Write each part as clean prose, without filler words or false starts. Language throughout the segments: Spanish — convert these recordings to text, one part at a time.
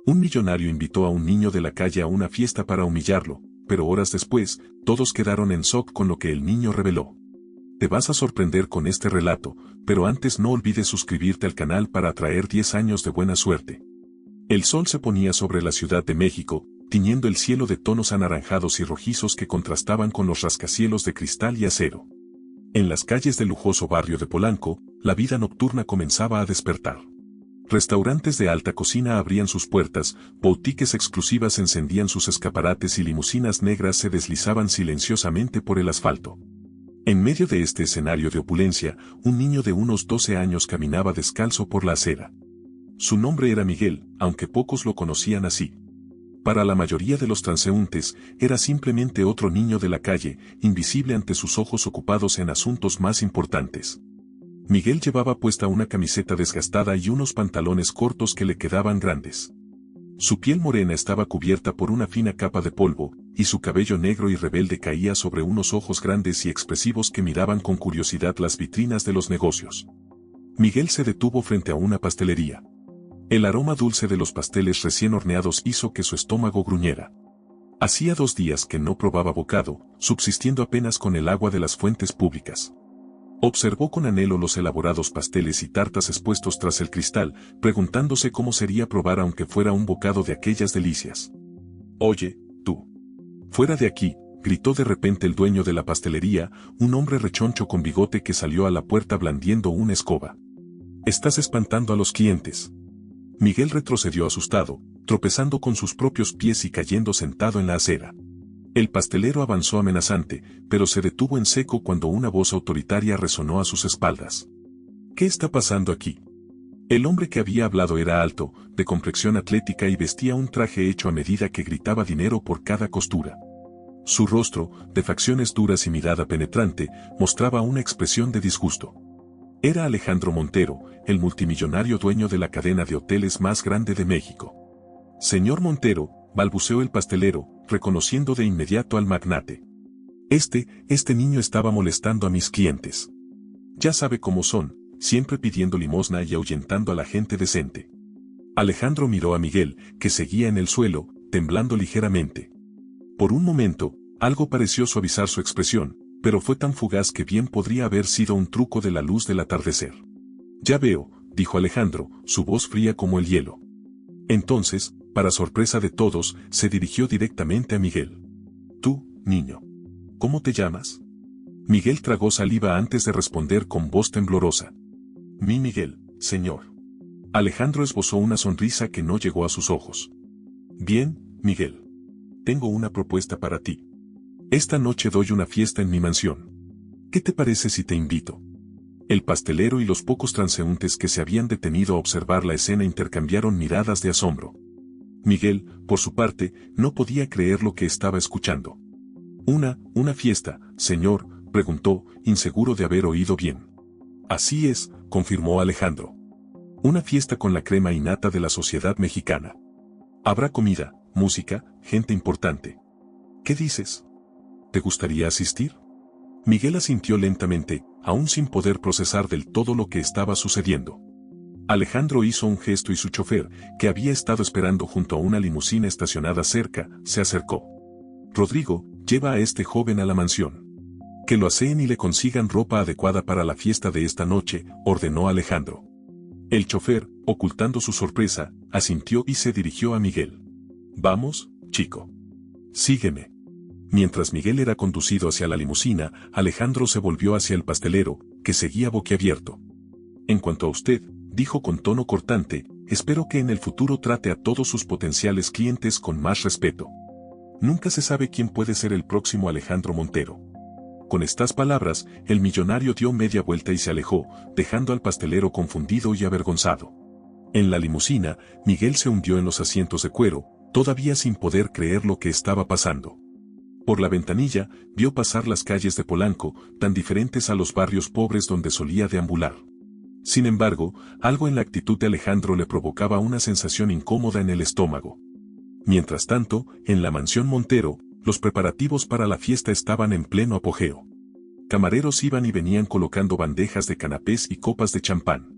Un millonario invitó a un niño de la calle a una fiesta para humillarlo, pero horas después, todos quedaron en shock con lo que el niño reveló. Te vas a sorprender con este relato, pero antes no olvides suscribirte al canal para atraer 10 años de buena suerte. El sol se ponía sobre la Ciudad de México, tiñendo el cielo de tonos anaranjados y rojizos que contrastaban con los rascacielos de cristal y acero. En las calles del lujoso barrio de Polanco, la vida nocturna comenzaba a despertar. Restaurantes de alta cocina abrían sus puertas, boutiques exclusivas encendían sus escaparates y limusinas negras se deslizaban silenciosamente por el asfalto. En medio de este escenario de opulencia, un niño de unos 12 años caminaba descalzo por la acera. Su nombre era Miguel, aunque pocos lo conocían así. Para la mayoría de los transeúntes, era simplemente otro niño de la calle, invisible ante sus ojos ocupados en asuntos más importantes. Miguel llevaba puesta una camiseta desgastada y unos pantalones cortos que le quedaban grandes. Su piel morena estaba cubierta por una fina capa de polvo, y su cabello negro y rebelde caía sobre unos ojos grandes y expresivos que miraban con curiosidad las vitrinas de los negocios. Miguel se detuvo frente a una pastelería. El aroma dulce de los pasteles recién horneados hizo que su estómago gruñera. Hacía 2 días que no probaba bocado, subsistiendo apenas con el agua de las fuentes públicas. Observó con anhelo los elaborados pasteles y tartas expuestos tras el cristal, preguntándose cómo sería probar aunque fuera un bocado de aquellas delicias. «Oye, tú. Fuera de aquí», gritó de repente el dueño de la pastelería, un hombre rechoncho con bigote que salió a la puerta blandiendo una escoba. «Estás espantando a los clientes». Miguel retrocedió asustado, tropezando con sus propios pies y cayendo sentado en la acera. El pastelero avanzó amenazante, pero se detuvo en seco cuando una voz autoritaria resonó a sus espaldas. «¿Qué está pasando aquí?». El hombre que había hablado era alto, de complexión atlética y vestía un traje hecho a medida que gritaba dinero por cada costura. Su rostro, de facciones duras y mirada penetrante, mostraba una expresión de disgusto. Era Alejandro Montero, el multimillonario dueño de la cadena de hoteles más grande de México. «Señor Montero», balbuceó el pastelero, reconociendo de inmediato al magnate. Este niño estaba molestando a mis clientes. Ya sabe cómo son, siempre pidiendo limosna y ahuyentando a la gente decente». Alejandro miró a Miguel, que seguía en el suelo, temblando ligeramente. Por un momento, algo pareció suavizar su expresión, pero fue tan fugaz que bien podría haber sido un truco de la luz del atardecer. «Ya veo», dijo Alejandro, su voz fría como el hielo. Entonces, para sorpresa de todos, se dirigió directamente a Miguel. «Tú, niño. ¿Cómo te llamas?». Miguel tragó saliva antes de responder con voz temblorosa. «Mi Miguel, señor». Alejandro esbozó una sonrisa que no llegó a sus ojos. «Bien, Miguel. Tengo una propuesta para ti. Esta noche doy una fiesta en mi mansión. ¿Qué te parece si te invito?». El pastelero y los pocos transeúntes que se habían detenido a observar la escena intercambiaron miradas de asombro. Miguel, por su parte, no podía creer lo que estaba escuchando. ¿Una fiesta, señor?», preguntó, inseguro de haber oído bien. «Así es», confirmó Alejandro. «Una fiesta con la crema innata de la sociedad mexicana. Habrá comida, música, gente importante. ¿Qué dices? ¿Te gustaría asistir?». Miguel asintió lentamente, aún sin poder procesar del todo lo que estaba sucediendo. Alejandro hizo un gesto y su chofer, que había estado esperando junto a una limusina estacionada cerca, se acercó. «Rodrigo, lleva a este joven a la mansión. Que lo aseen y le consigan ropa adecuada para la fiesta de esta noche», ordenó Alejandro. El chofer, ocultando su sorpresa, asintió y se dirigió a Miguel. «Vamos, chico. Sígueme». Mientras Miguel era conducido hacia la limusina, Alejandro se volvió hacia el pastelero, que seguía boquiabierto. «En cuanto a usted», dijo con tono cortante, «espero que en el futuro trate a todos sus potenciales clientes con más respeto. Nunca se sabe quién puede ser el próximo Alejandro Montero». Con estas palabras, el millonario dio media vuelta y se alejó, dejando al pastelero confundido y avergonzado. En la limusina, Miguel se hundió en los asientos de cuero, todavía sin poder creer lo que estaba pasando. Por la ventanilla, vio pasar las calles de Polanco, tan diferentes a los barrios pobres donde solía deambular. Sin embargo, algo en la actitud de Alejandro le provocaba una sensación incómoda en el estómago. Mientras tanto, en la mansión Montero, los preparativos para la fiesta estaban en pleno apogeo. Camareros iban y venían colocando bandejas de canapés y copas de champán.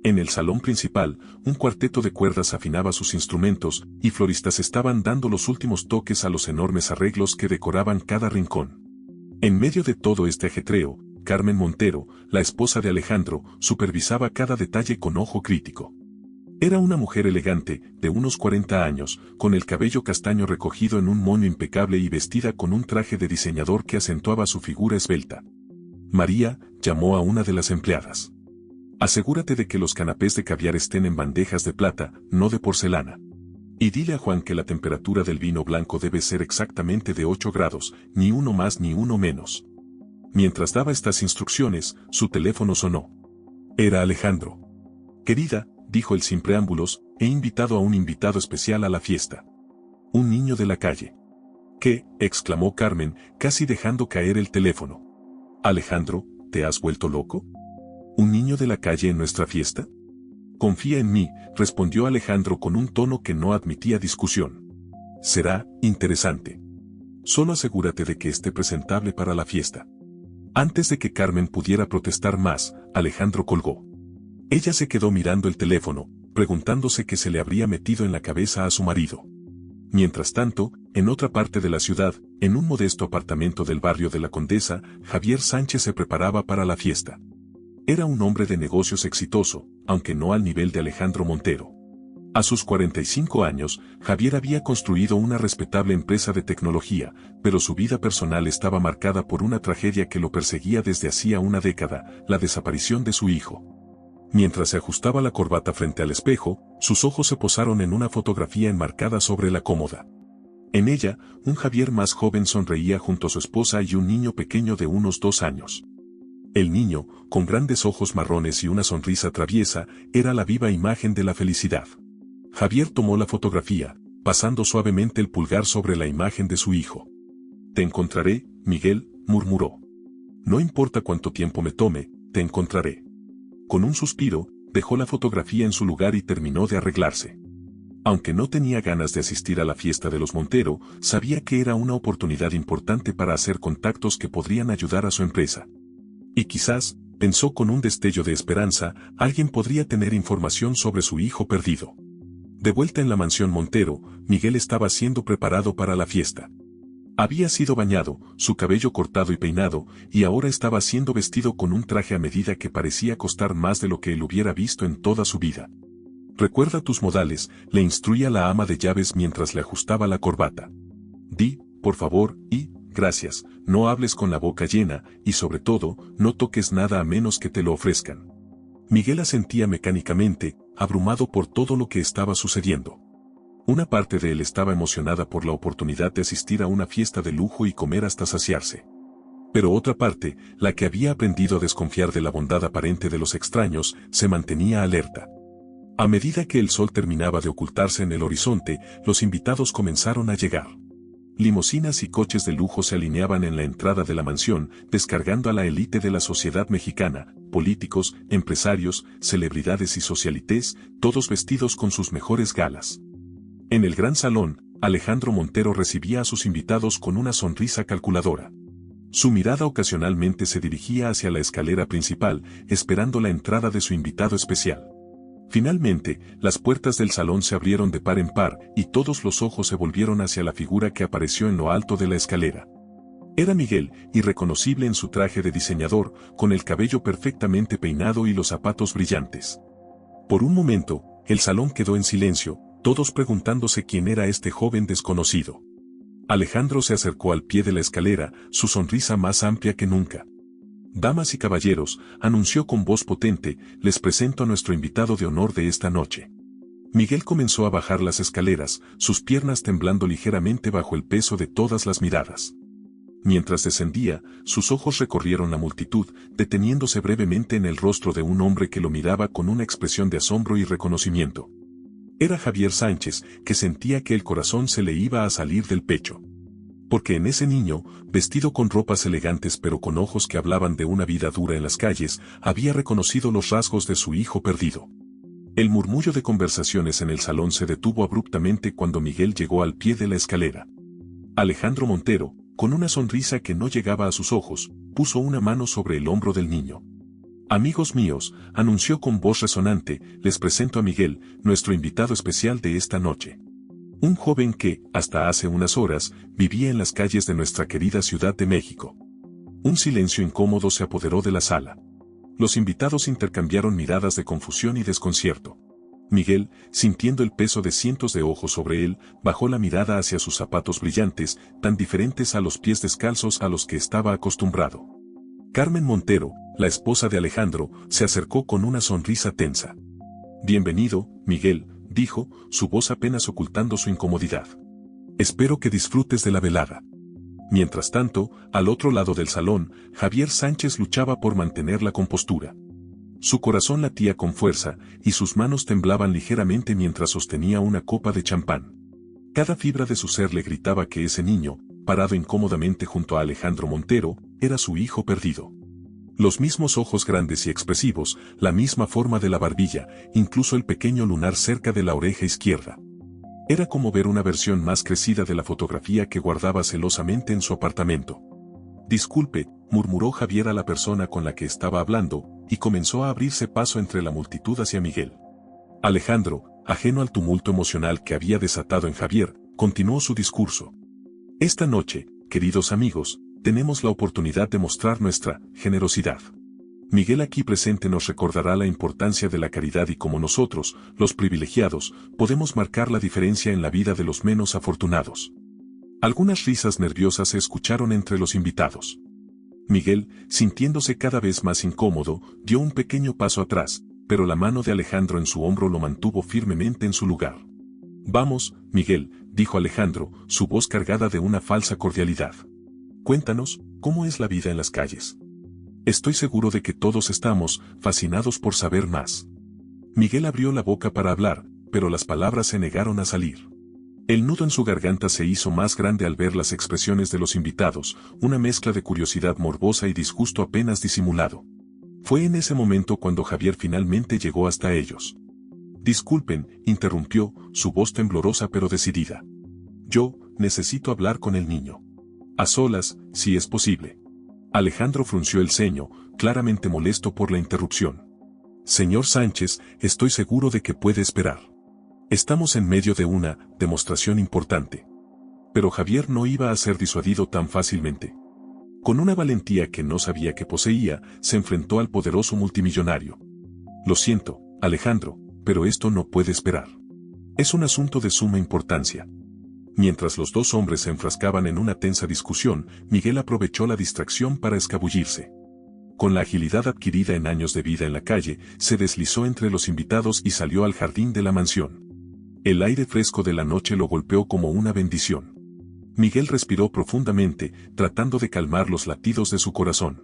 En el salón principal, un cuarteto de cuerdas afinaba sus instrumentos, y floristas estaban dando los últimos toques a los enormes arreglos que decoraban cada rincón. En medio de todo este ajetreo, Carmen Montero, la esposa de Alejandro, supervisaba cada detalle con ojo crítico. Era una mujer elegante, de unos 40 años, con el cabello castaño recogido en un moño impecable y vestida con un traje de diseñador que acentuaba su figura esbelta. María, llamó a una de las empleadas. Asegúrate de que los canapés de caviar estén en bandejas de plata, no de porcelana. Y dile a Juan que la temperatura del vino blanco debe ser exactamente de 8 grados, ni uno más ni uno menos. Mientras daba estas instrucciones, su teléfono sonó. Era Alejandro. Querida, dijo él sin preámbulos, he invitado a un invitado especial a la fiesta. Un niño de la calle. ¿Qué? Exclamó Carmen, casi dejando caer el teléfono. Alejandro, ¿te has vuelto loco? ¿Un niño de la calle en nuestra fiesta? Confía en mí, respondió Alejandro con un tono que no admitía discusión. Será interesante. Solo asegúrate de que esté presentable para la fiesta. Antes de que Carmen pudiera protestar más, Alejandro colgó. Ella se quedó mirando el teléfono, preguntándose qué se le habría metido en la cabeza a su marido. Mientras tanto, en otra parte de la ciudad, en un modesto apartamento del barrio de la Condesa, Javier Sánchez se preparaba para la fiesta. Era un hombre de negocios exitoso, aunque no al nivel de Alejandro Montero. A sus 45 años, Javier había construido una respetable empresa de tecnología, pero su vida personal estaba marcada por una tragedia que lo perseguía desde hacía una década, la desaparición de su hijo. Mientras se ajustaba la corbata frente al espejo, sus ojos se posaron en una fotografía enmarcada sobre la cómoda. En ella, un Javier más joven sonreía junto a su esposa y un niño pequeño de unos 2 años. El niño, con grandes ojos marrones y una sonrisa traviesa, era la viva imagen de la felicidad. Javier tomó la fotografía, pasando suavemente el pulgar sobre la imagen de su hijo. Te encontraré, Miguel, murmuró. No importa cuánto tiempo me tome, te encontraré. Con un suspiro, dejó la fotografía en su lugar y terminó de arreglarse. Aunque no tenía ganas de asistir a la fiesta de los Montero, sabía que era una oportunidad importante para hacer contactos que podrían ayudar a su empresa. Y quizás, pensó con un destello de esperanza, alguien podría tener información sobre su hijo perdido. De vuelta en la mansión Montero, Miguel estaba siendo preparado para la fiesta. Había sido bañado, su cabello cortado y peinado, y ahora estaba siendo vestido con un traje a medida que parecía costar más de lo que él hubiera visto en toda su vida. Recuerda tus modales, le instruía la ama de llaves mientras le ajustaba la corbata. Di, por favor, y, gracias, no hables con la boca llena, y sobre todo, no toques nada a menos que te lo ofrezcan. Miguel asentía mecánicamente, abrumado por todo lo que estaba sucediendo. Una parte de él estaba emocionada por la oportunidad de asistir a una fiesta de lujo y comer hasta saciarse. Pero otra parte, la que había aprendido a desconfiar de la bondad aparente de los extraños, se mantenía alerta. A medida que el sol terminaba de ocultarse en el horizonte, los invitados comenzaron a llegar. Limusinas y coches de lujo se alineaban en la entrada de la mansión, descargando a la élite de la sociedad mexicana, políticos, empresarios, celebridades y socialites, todos vestidos con sus mejores galas. En el gran salón, Alejandro Montero recibía a sus invitados con una sonrisa calculadora. Su mirada ocasionalmente se dirigía hacia la escalera principal, esperando la entrada de su invitado especial. Finalmente, las puertas del salón se abrieron de par en par, y todos los ojos se volvieron hacia la figura que apareció en lo alto de la escalera. Era Miguel, irreconocible en su traje de diseñador, con el cabello perfectamente peinado y los zapatos brillantes. Por un momento, el salón quedó en silencio, todos preguntándose quién era este joven desconocido. Alejandro se acercó al pie de la escalera, su sonrisa más amplia que nunca. Damas y caballeros, anunció con voz potente, les presento a nuestro invitado de honor de esta noche. Miguel comenzó a bajar las escaleras, sus piernas temblando ligeramente bajo el peso de todas las miradas. Mientras descendía, sus ojos recorrieron la multitud, deteniéndose brevemente en el rostro de un hombre que lo miraba con una expresión de asombro y reconocimiento. Era Javier Sánchez, que sentía que el corazón se le iba a salir del pecho. Porque en ese niño, vestido con ropas elegantes pero con ojos que hablaban de una vida dura en las calles, había reconocido los rasgos de su hijo perdido. El murmullo de conversaciones en el salón se detuvo abruptamente cuando Miguel llegó al pie de la escalera. Alejandro Montero, con una sonrisa que no llegaba a sus ojos, puso una mano sobre el hombro del niño. Amigos míos, anunció con voz resonante, les presento a Miguel, nuestro invitado especial de esta noche. Un joven que, hasta hace unas horas, vivía en las calles de nuestra querida Ciudad de México. Un silencio incómodo se apoderó de la sala. Los invitados intercambiaron miradas de confusión y desconcierto. Miguel, sintiendo el peso de cientos de ojos sobre él, bajó la mirada hacia sus zapatos brillantes, tan diferentes a los pies descalzos a los que estaba acostumbrado. Carmen Montero, la esposa de Alejandro, se acercó con una sonrisa tensa. Bienvenido, Miguel, dijo, su voz apenas ocultando su incomodidad. Espero que disfrutes de la velada. Mientras tanto, al otro lado del salón, Javier Sánchez luchaba por mantener la compostura. Su corazón latía con fuerza, y sus manos temblaban ligeramente mientras sostenía una copa de champán. Cada fibra de su ser le gritaba que ese niño, parado incómodamente junto a Alejandro Montero, era su hijo perdido. Los mismos ojos grandes y expresivos, la misma forma de la barbilla, incluso el pequeño lunar cerca de la oreja izquierda. Era como ver una versión más crecida de la fotografía que guardaba celosamente en su apartamento. Disculpe, murmuró Javier a la persona con la que estaba hablando, y comenzó a abrirse paso entre la multitud hacia Miguel. Alejandro, ajeno al tumulto emocional que había desatado en Javier, continuó su discurso. Esta noche, queridos amigos, tenemos la oportunidad de mostrar nuestra generosidad. Miguel aquí presente nos recordará la importancia de la caridad y cómo nosotros, los privilegiados, podemos marcar la diferencia en la vida de los menos afortunados. Algunas risas nerviosas se escucharon entre los invitados. Miguel, sintiéndose cada vez más incómodo, dio un pequeño paso atrás, pero la mano de Alejandro en su hombro lo mantuvo firmemente en su lugar. Vamos, Miguel, dijo Alejandro, su voz cargada de una falsa cordialidad. Cuéntanos, ¿cómo es la vida en las calles? Estoy seguro de que todos estamos fascinados por saber más. Miguel abrió la boca para hablar, pero las palabras se negaron a salir. El nudo en su garganta se hizo más grande al ver las expresiones de los invitados, una mezcla de curiosidad morbosa y disgusto apenas disimulado. Fue en ese momento cuando Javier finalmente llegó hasta ellos. Disculpen, interrumpió, su voz temblorosa pero decidida. Yo, necesito hablar con el niño. A solas, si es posible. Alejandro frunció el ceño, claramente molesto por la interrupción. Señor Sánchez, estoy seguro de que puede esperar. Estamos en medio de una demostración importante. Pero Javier no iba a ser disuadido tan fácilmente. Con una valentía que no sabía que poseía, se enfrentó al poderoso multimillonario. Lo siento, Alejandro, pero esto no puede esperar. Es un asunto de suma importancia. Mientras los dos hombres se enfrascaban en una tensa discusión, Miguel aprovechó la distracción para escabullirse. Con la agilidad adquirida en años de vida en la calle, se deslizó entre los invitados y salió al jardín de la mansión. El aire fresco de la noche lo golpeó como una bendición. Miguel respiró profundamente, tratando de calmar los latidos de su corazón.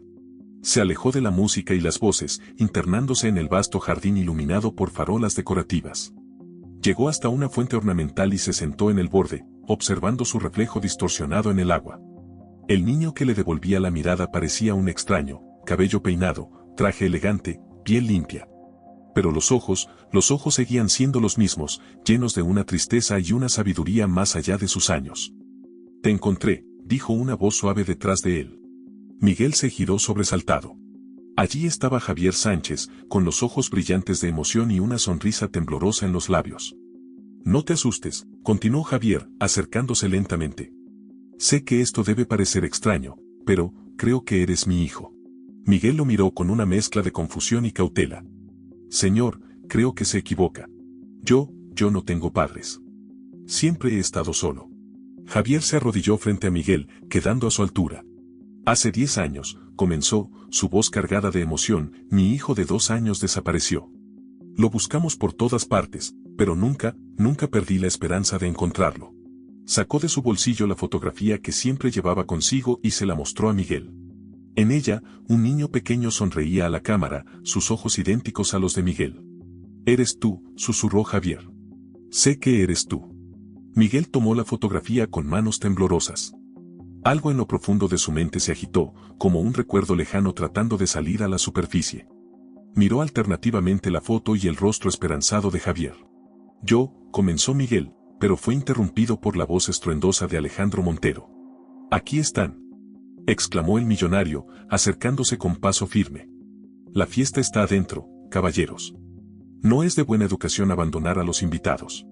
Se alejó de la música y las voces, internándose en el vasto jardín iluminado por farolas decorativas. Llegó hasta una fuente ornamental y se sentó en el borde, observando su reflejo distorsionado en el agua. El niño que le devolvía la mirada parecía un extraño, cabello peinado, traje elegante, piel limpia. Pero los ojos seguían siendo los mismos, llenos de una tristeza y una sabiduría más allá de sus años. Te encontré, dijo una voz suave detrás de él. Miguel se giró sobresaltado. Allí estaba Javier Sánchez, con los ojos brillantes de emoción y una sonrisa temblorosa en los labios. No te asustes, continuó Javier, acercándose lentamente. Sé que esto debe parecer extraño, pero creo que eres mi hijo. Miguel lo miró con una mezcla de confusión y cautela. Señor, creo que se equivoca. Yo no tengo padres. Siempre he estado solo. Javier se arrodilló frente a Miguel, quedando a su altura. Hace 10 años, comenzó, su voz cargada de emoción, mi hijo de 2 años desapareció. Lo buscamos por todas partes, pero nunca perdí la esperanza de encontrarlo. Sacó de su bolsillo la fotografía que siempre llevaba consigo y se la mostró a Miguel. En ella, un niño pequeño sonreía a la cámara, sus ojos idénticos a los de Miguel. Eres tú, susurró Javier. Sé que eres tú. Miguel tomó la fotografía con manos temblorosas. Algo en lo profundo de su mente se agitó, como un recuerdo lejano tratando de salir a la superficie. Miró alternativamente la foto y el rostro esperanzado de Javier. Comenzó Miguel, pero fue interrumpido por la voz estruendosa de Alejandro Montero. Aquí están, exclamó el millonario, acercándose con paso firme. La fiesta está adentro, caballeros. No es de buena educación abandonar a los invitados.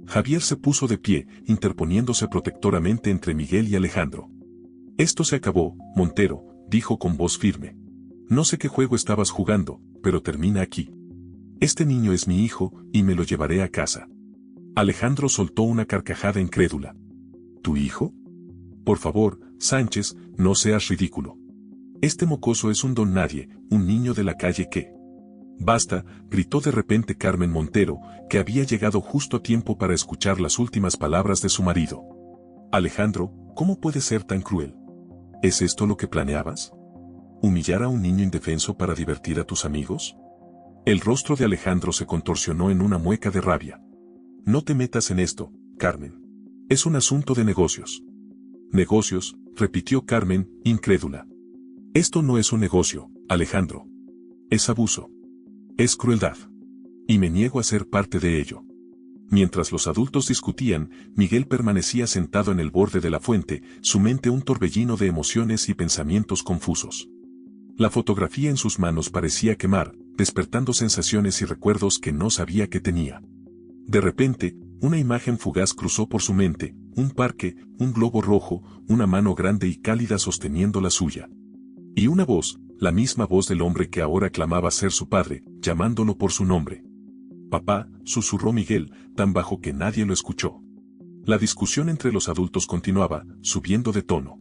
Javier se puso de pie, interponiéndose protectoramente entre Miguel y Alejandro. Esto se acabó, Montero, dijo con voz firme. No sé qué juego estabas jugando, pero termina aquí. Este niño es mi hijo, y me lo llevaré a casa. Alejandro soltó una carcajada incrédula. ¿Tu hijo? Por favor, Sánchez, no seas ridículo. Este mocoso es un don nadie, un niño de la calle que... Basta, gritó de repente Carmen Montero, que había llegado justo a tiempo para escuchar las últimas palabras de su marido. Alejandro, ¿cómo puedes ser tan cruel? ¿Es esto lo que planeabas? ¿Humillar a un niño indefenso para divertir a tus amigos? El rostro de Alejandro se contorsionó en una mueca de rabia. No te metas en esto, Carmen. Es un asunto de negocios. Negocios, repitió Carmen, incrédula. Esto no es un negocio, Alejandro. Es abuso. Es crueldad. Y me niego a ser parte de ello. Mientras los adultos discutían, Miguel permanecía sentado en el borde de la fuente, su mente un torbellino de emociones y pensamientos confusos. La fotografía en sus manos parecía quemar, despertando sensaciones y recuerdos que no sabía que tenía. De repente, una imagen fugaz cruzó por su mente, un parque, un globo rojo, una mano grande y cálida sosteniendo la suya. Y una voz, la misma voz del hombre que ahora clamaba ser su padre, llamándolo por su nombre. Papá, susurró Miguel, tan bajo que nadie lo escuchó. La discusión entre los adultos continuaba, subiendo de tono.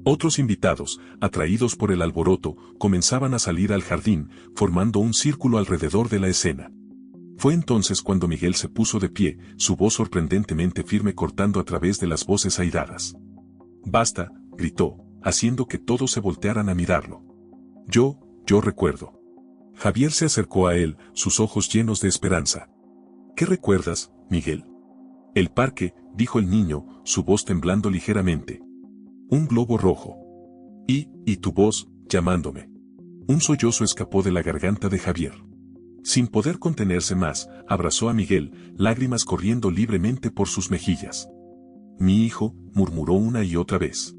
Otros invitados, atraídos por el alboroto, comenzaban a salir al jardín, formando un círculo alrededor de la escena. Fue entonces cuando Miguel se puso de pie, su voz sorprendentemente firme cortando a través de las voces airadas. Basta, gritó, haciendo que todos se voltearan a mirarlo. Yo recuerdo. Javier se acercó a él, sus ojos llenos de esperanza. ¿Qué recuerdas, Miguel? El parque, dijo el niño, su voz temblando ligeramente. Un globo rojo. Y tu voz, llamándome. Un sollozo escapó de la garganta de Javier. Sin poder contenerse más, abrazó a Miguel, lágrimas corriendo libremente por sus mejillas. Mi hijo, murmuró una y otra vez.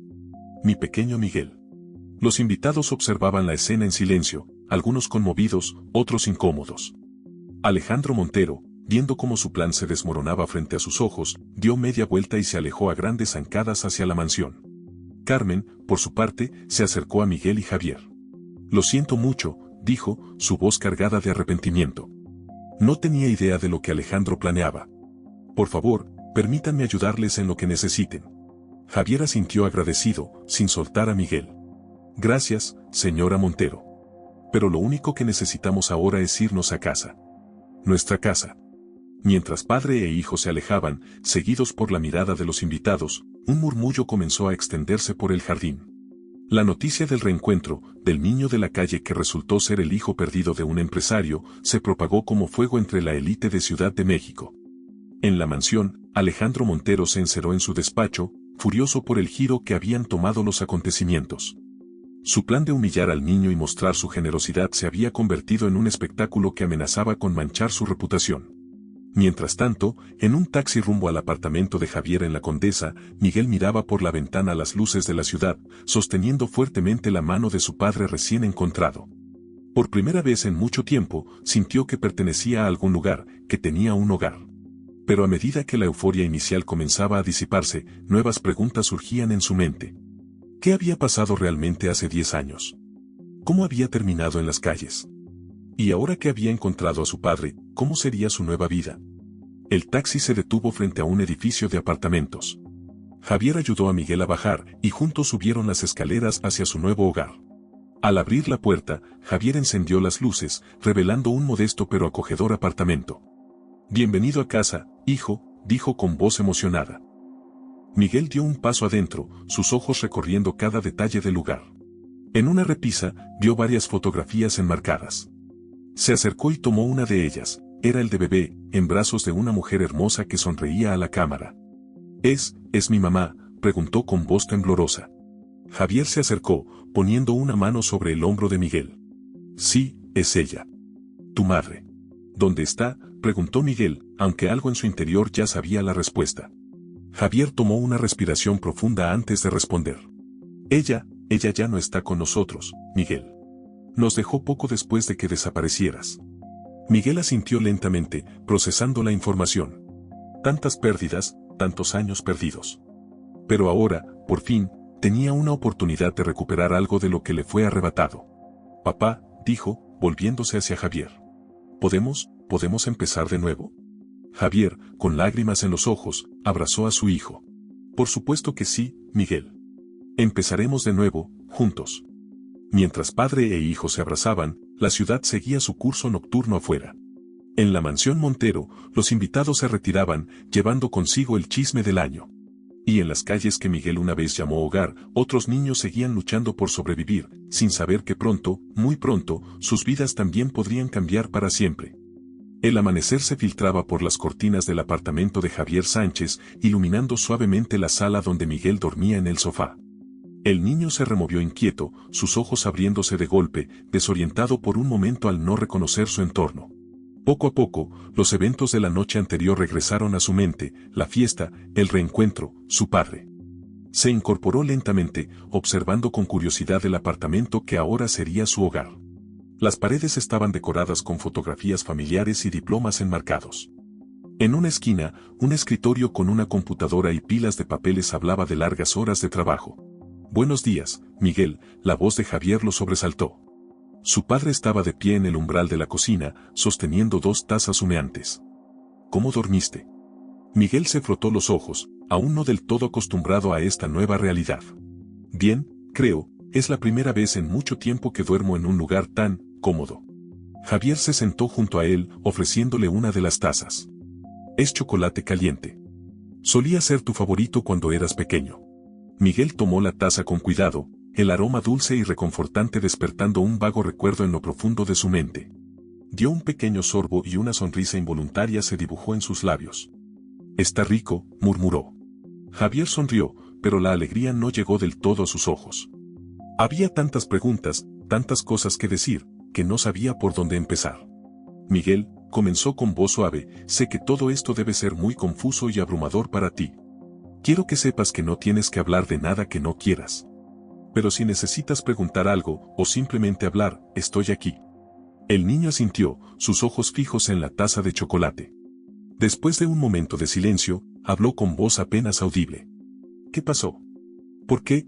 Mi pequeño Miguel. Los invitados observaban la escena en silencio, algunos conmovidos, otros incómodos. Alejandro Montero, viendo cómo su plan se desmoronaba frente a sus ojos, dio media vuelta y se alejó a grandes zancadas hacia la mansión. Carmen, por su parte, se acercó a Miguel y Javier. Lo siento mucho, dijo, su voz cargada de arrepentimiento. No tenía idea de lo que Alejandro planeaba. Por favor, permítanme ayudarles en lo que necesiten. Javier asintió agradecido, sin soltar a Miguel. Gracias, señora Montero. Pero lo único que necesitamos ahora es irnos a casa. Nuestra casa. Mientras padre e hijo se alejaban, seguidos por la mirada de los invitados, un murmullo comenzó a extenderse por el jardín. La noticia del reencuentro, del niño de la calle que resultó ser el hijo perdido de un empresario, se propagó como fuego entre la élite de Ciudad de México. En la mansión, Alejandro Montero se encerró en su despacho, furioso por el giro que habían tomado los acontecimientos. Su plan de humillar al niño y mostrar su generosidad se había convertido en un espectáculo que amenazaba con manchar su reputación. Mientras tanto, en un taxi rumbo al apartamento de Javier en la Condesa, Miguel miraba por la ventana las luces de la ciudad, sosteniendo fuertemente la mano de su padre recién encontrado. Por primera vez en mucho tiempo, sintió que pertenecía a algún lugar, que tenía un hogar. Pero a medida que la euforia inicial comenzaba a disiparse, nuevas preguntas surgían en su mente. ¿Qué había pasado realmente hace 10 años? ¿Cómo había terminado en las calles? Y ahora que había encontrado a su padre, ¿cómo sería su nueva vida? El taxi se detuvo frente a un edificio de apartamentos. Javier ayudó a Miguel a bajar y juntos subieron las escaleras hacia su nuevo hogar. Al abrir la puerta, Javier encendió las luces, revelando un modesto pero acogedor apartamento. Bienvenido a casa, hijo, dijo con voz emocionada. Miguel dio un paso adentro, sus ojos recorriendo cada detalle del lugar. En una repisa, vio varias fotografías enmarcadas. Se acercó y tomó una de ellas, era el de bebé, en brazos de una mujer hermosa que sonreía a la cámara. ¿Es mi mamá?, preguntó con voz temblorosa. Javier se acercó, poniendo una mano sobre el hombro de Miguel. Sí, es ella. ¿Tu madre? ¿Dónde está?, preguntó Miguel, aunque algo en su interior ya sabía la respuesta. Javier tomó una respiración profunda antes de responder. Ella ya no está con nosotros, Miguel. Nos dejó poco después de que desaparecieras. Miguel asintió lentamente, procesando la información. Tantas pérdidas, tantos años perdidos. Pero ahora, por fin, tenía una oportunidad de recuperar algo de lo que le fue arrebatado. Papá, dijo, volviéndose hacia Javier. ¿Podemos empezar de nuevo? Javier, con lágrimas en los ojos, abrazó a su hijo. Por supuesto que sí, Miguel. Empezaremos de nuevo, juntos. Mientras padre e hijo se abrazaban, la ciudad seguía su curso nocturno afuera. En la mansión Montero, los invitados se retiraban, llevando consigo el chisme del año. Y en las calles que Miguel una vez llamó hogar, otros niños seguían luchando por sobrevivir, sin saber que pronto, muy pronto, sus vidas también podrían cambiar para siempre. El amanecer se filtraba por las cortinas del apartamento de Javier Sánchez, iluminando suavemente la sala donde Miguel dormía en el sofá. El niño se removió inquieto, sus ojos abriéndose de golpe, desorientado por un momento al no reconocer su entorno. Poco a poco, los eventos de la noche anterior regresaron a su mente, la fiesta, el reencuentro, su padre. Se incorporó lentamente, observando con curiosidad el apartamento que ahora sería su hogar. Las paredes estaban decoradas con fotografías familiares y diplomas enmarcados. En una esquina, un escritorio con una computadora y pilas de papeles hablaba de largas horas de trabajo. «Buenos días, Miguel», la voz de Javier lo sobresaltó. Su padre estaba de pie en el umbral de la cocina, sosteniendo 2 tazas humeantes. «¿Cómo dormiste?». Miguel se frotó los ojos, aún no del todo acostumbrado a esta nueva realidad. «Bien, creo, es la primera vez en mucho tiempo que duermo en un lugar tan cómodo». Javier se sentó junto a él, ofreciéndole una de las tazas. «Es chocolate caliente. Solía ser tu favorito cuando eras pequeño». Miguel tomó la taza con cuidado, el aroma dulce y reconfortante despertando un vago recuerdo en lo profundo de su mente. Dio un pequeño sorbo y una sonrisa involuntaria se dibujó en sus labios. «Está rico», murmuró. Javier sonrió, pero la alegría no llegó del todo a sus ojos. Había tantas preguntas, tantas cosas que decir, que no sabía por dónde empezar. «Miguel», comenzó con voz suave, «sé que todo esto debe ser muy confuso y abrumador para ti. Quiero que sepas que no tienes que hablar de nada que no quieras. Pero si necesitas preguntar algo, o simplemente hablar, estoy aquí». El niño asintió, sus ojos fijos en la taza de chocolate. Después de un momento de silencio, habló con voz apenas audible. «¿Qué pasó? ¿Por qué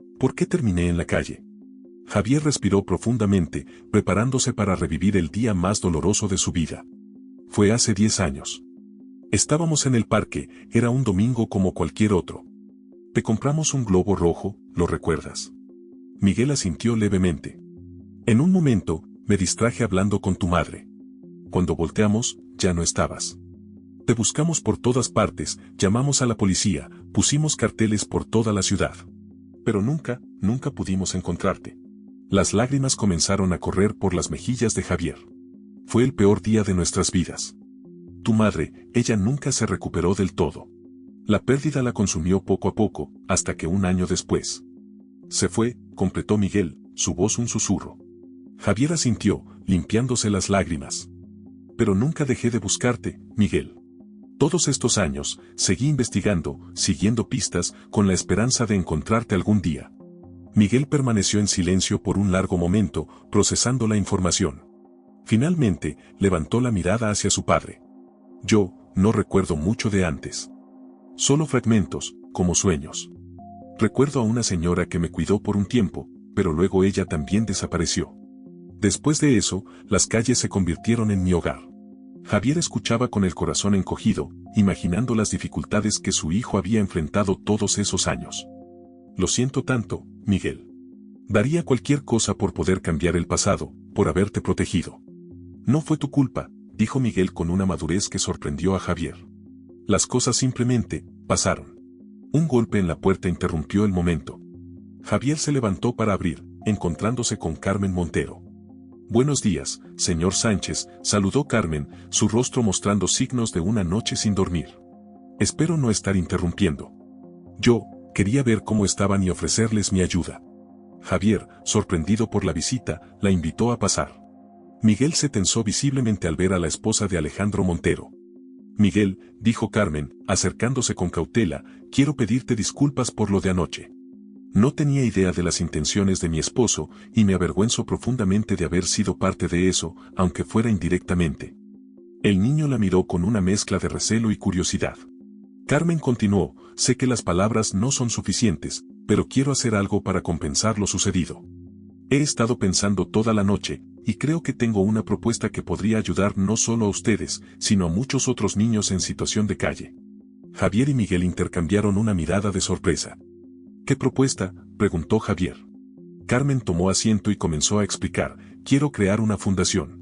terminé en la calle?». Javier respiró profundamente, preparándose para revivir el día más doloroso de su vida. «Fue hace 10 años. Estábamos en el parque, era un domingo como cualquier otro. Te compramos un globo rojo, ¿lo recuerdas?». Miguel asintió levemente. «En un momento, me distraje hablando con tu madre. Cuando volteamos, ya no estabas. Te buscamos por todas partes, llamamos a la policía, pusimos carteles por toda la ciudad. Pero nunca pudimos encontrarte». Las lágrimas comenzaron a correr por las mejillas de Javier. «Fue el peor día de nuestras vidas. Tu madre, ella nunca se recuperó del todo. La pérdida la consumió poco a poco, hasta que un año después. Se fue», completó Miguel, su voz un susurro. Javier asintió, limpiándose las lágrimas. «Pero nunca dejé de buscarte, Miguel. Todos estos años, seguí investigando, siguiendo pistas, con la esperanza de encontrarte algún día». Miguel permaneció en silencio por un largo momento, procesando la información. Finalmente, levantó la mirada hacia su padre. «Yo, no recuerdo mucho de antes. Solo fragmentos, como sueños. Recuerdo a una señora que me cuidó por un tiempo, pero luego ella también desapareció. Después de eso, las calles se convirtieron en mi hogar». Javier escuchaba con el corazón encogido, imaginando las dificultades que su hijo había enfrentado todos esos años. «Lo siento tanto, Miguel. Daría cualquier cosa por poder cambiar el pasado, por haberte protegido». «No fue tu culpa», dijo Miguel con una madurez que sorprendió a Javier. «Las cosas simplemente pasaron». Un golpe en la puerta interrumpió el momento. Javier se levantó para abrir, encontrándose con Carmen Montero. «Buenos días, señor Sánchez», saludó Carmen, su rostro mostrando signos de una noche sin dormir. «Espero no estar interrumpiendo. Yo quería ver cómo estaban y ofrecerles mi ayuda». Javier, sorprendido por la visita, la invitó a pasar. Miguel se tensó visiblemente al ver a la esposa de Alejandro Montero. «Miguel», dijo Carmen, acercándose con cautela, «quiero pedirte disculpas por lo de anoche. No tenía idea de las intenciones de mi esposo y me avergüenzo profundamente de haber sido parte de eso, aunque fuera indirectamente. El niño la miró con una mezcla de recelo y curiosidad. Carmen continuó, sé que las palabras no son suficientes, pero quiero hacer algo para compensar lo sucedido. He estado pensando toda la noche, y creo que tengo una propuesta que podría ayudar no solo a ustedes, sino a muchos otros niños en situación de calle. Javier y Miguel intercambiaron una mirada de sorpresa. ¿Qué propuesta?, preguntó Javier. Carmen tomó asiento y comenzó a explicar, quiero crear una fundación.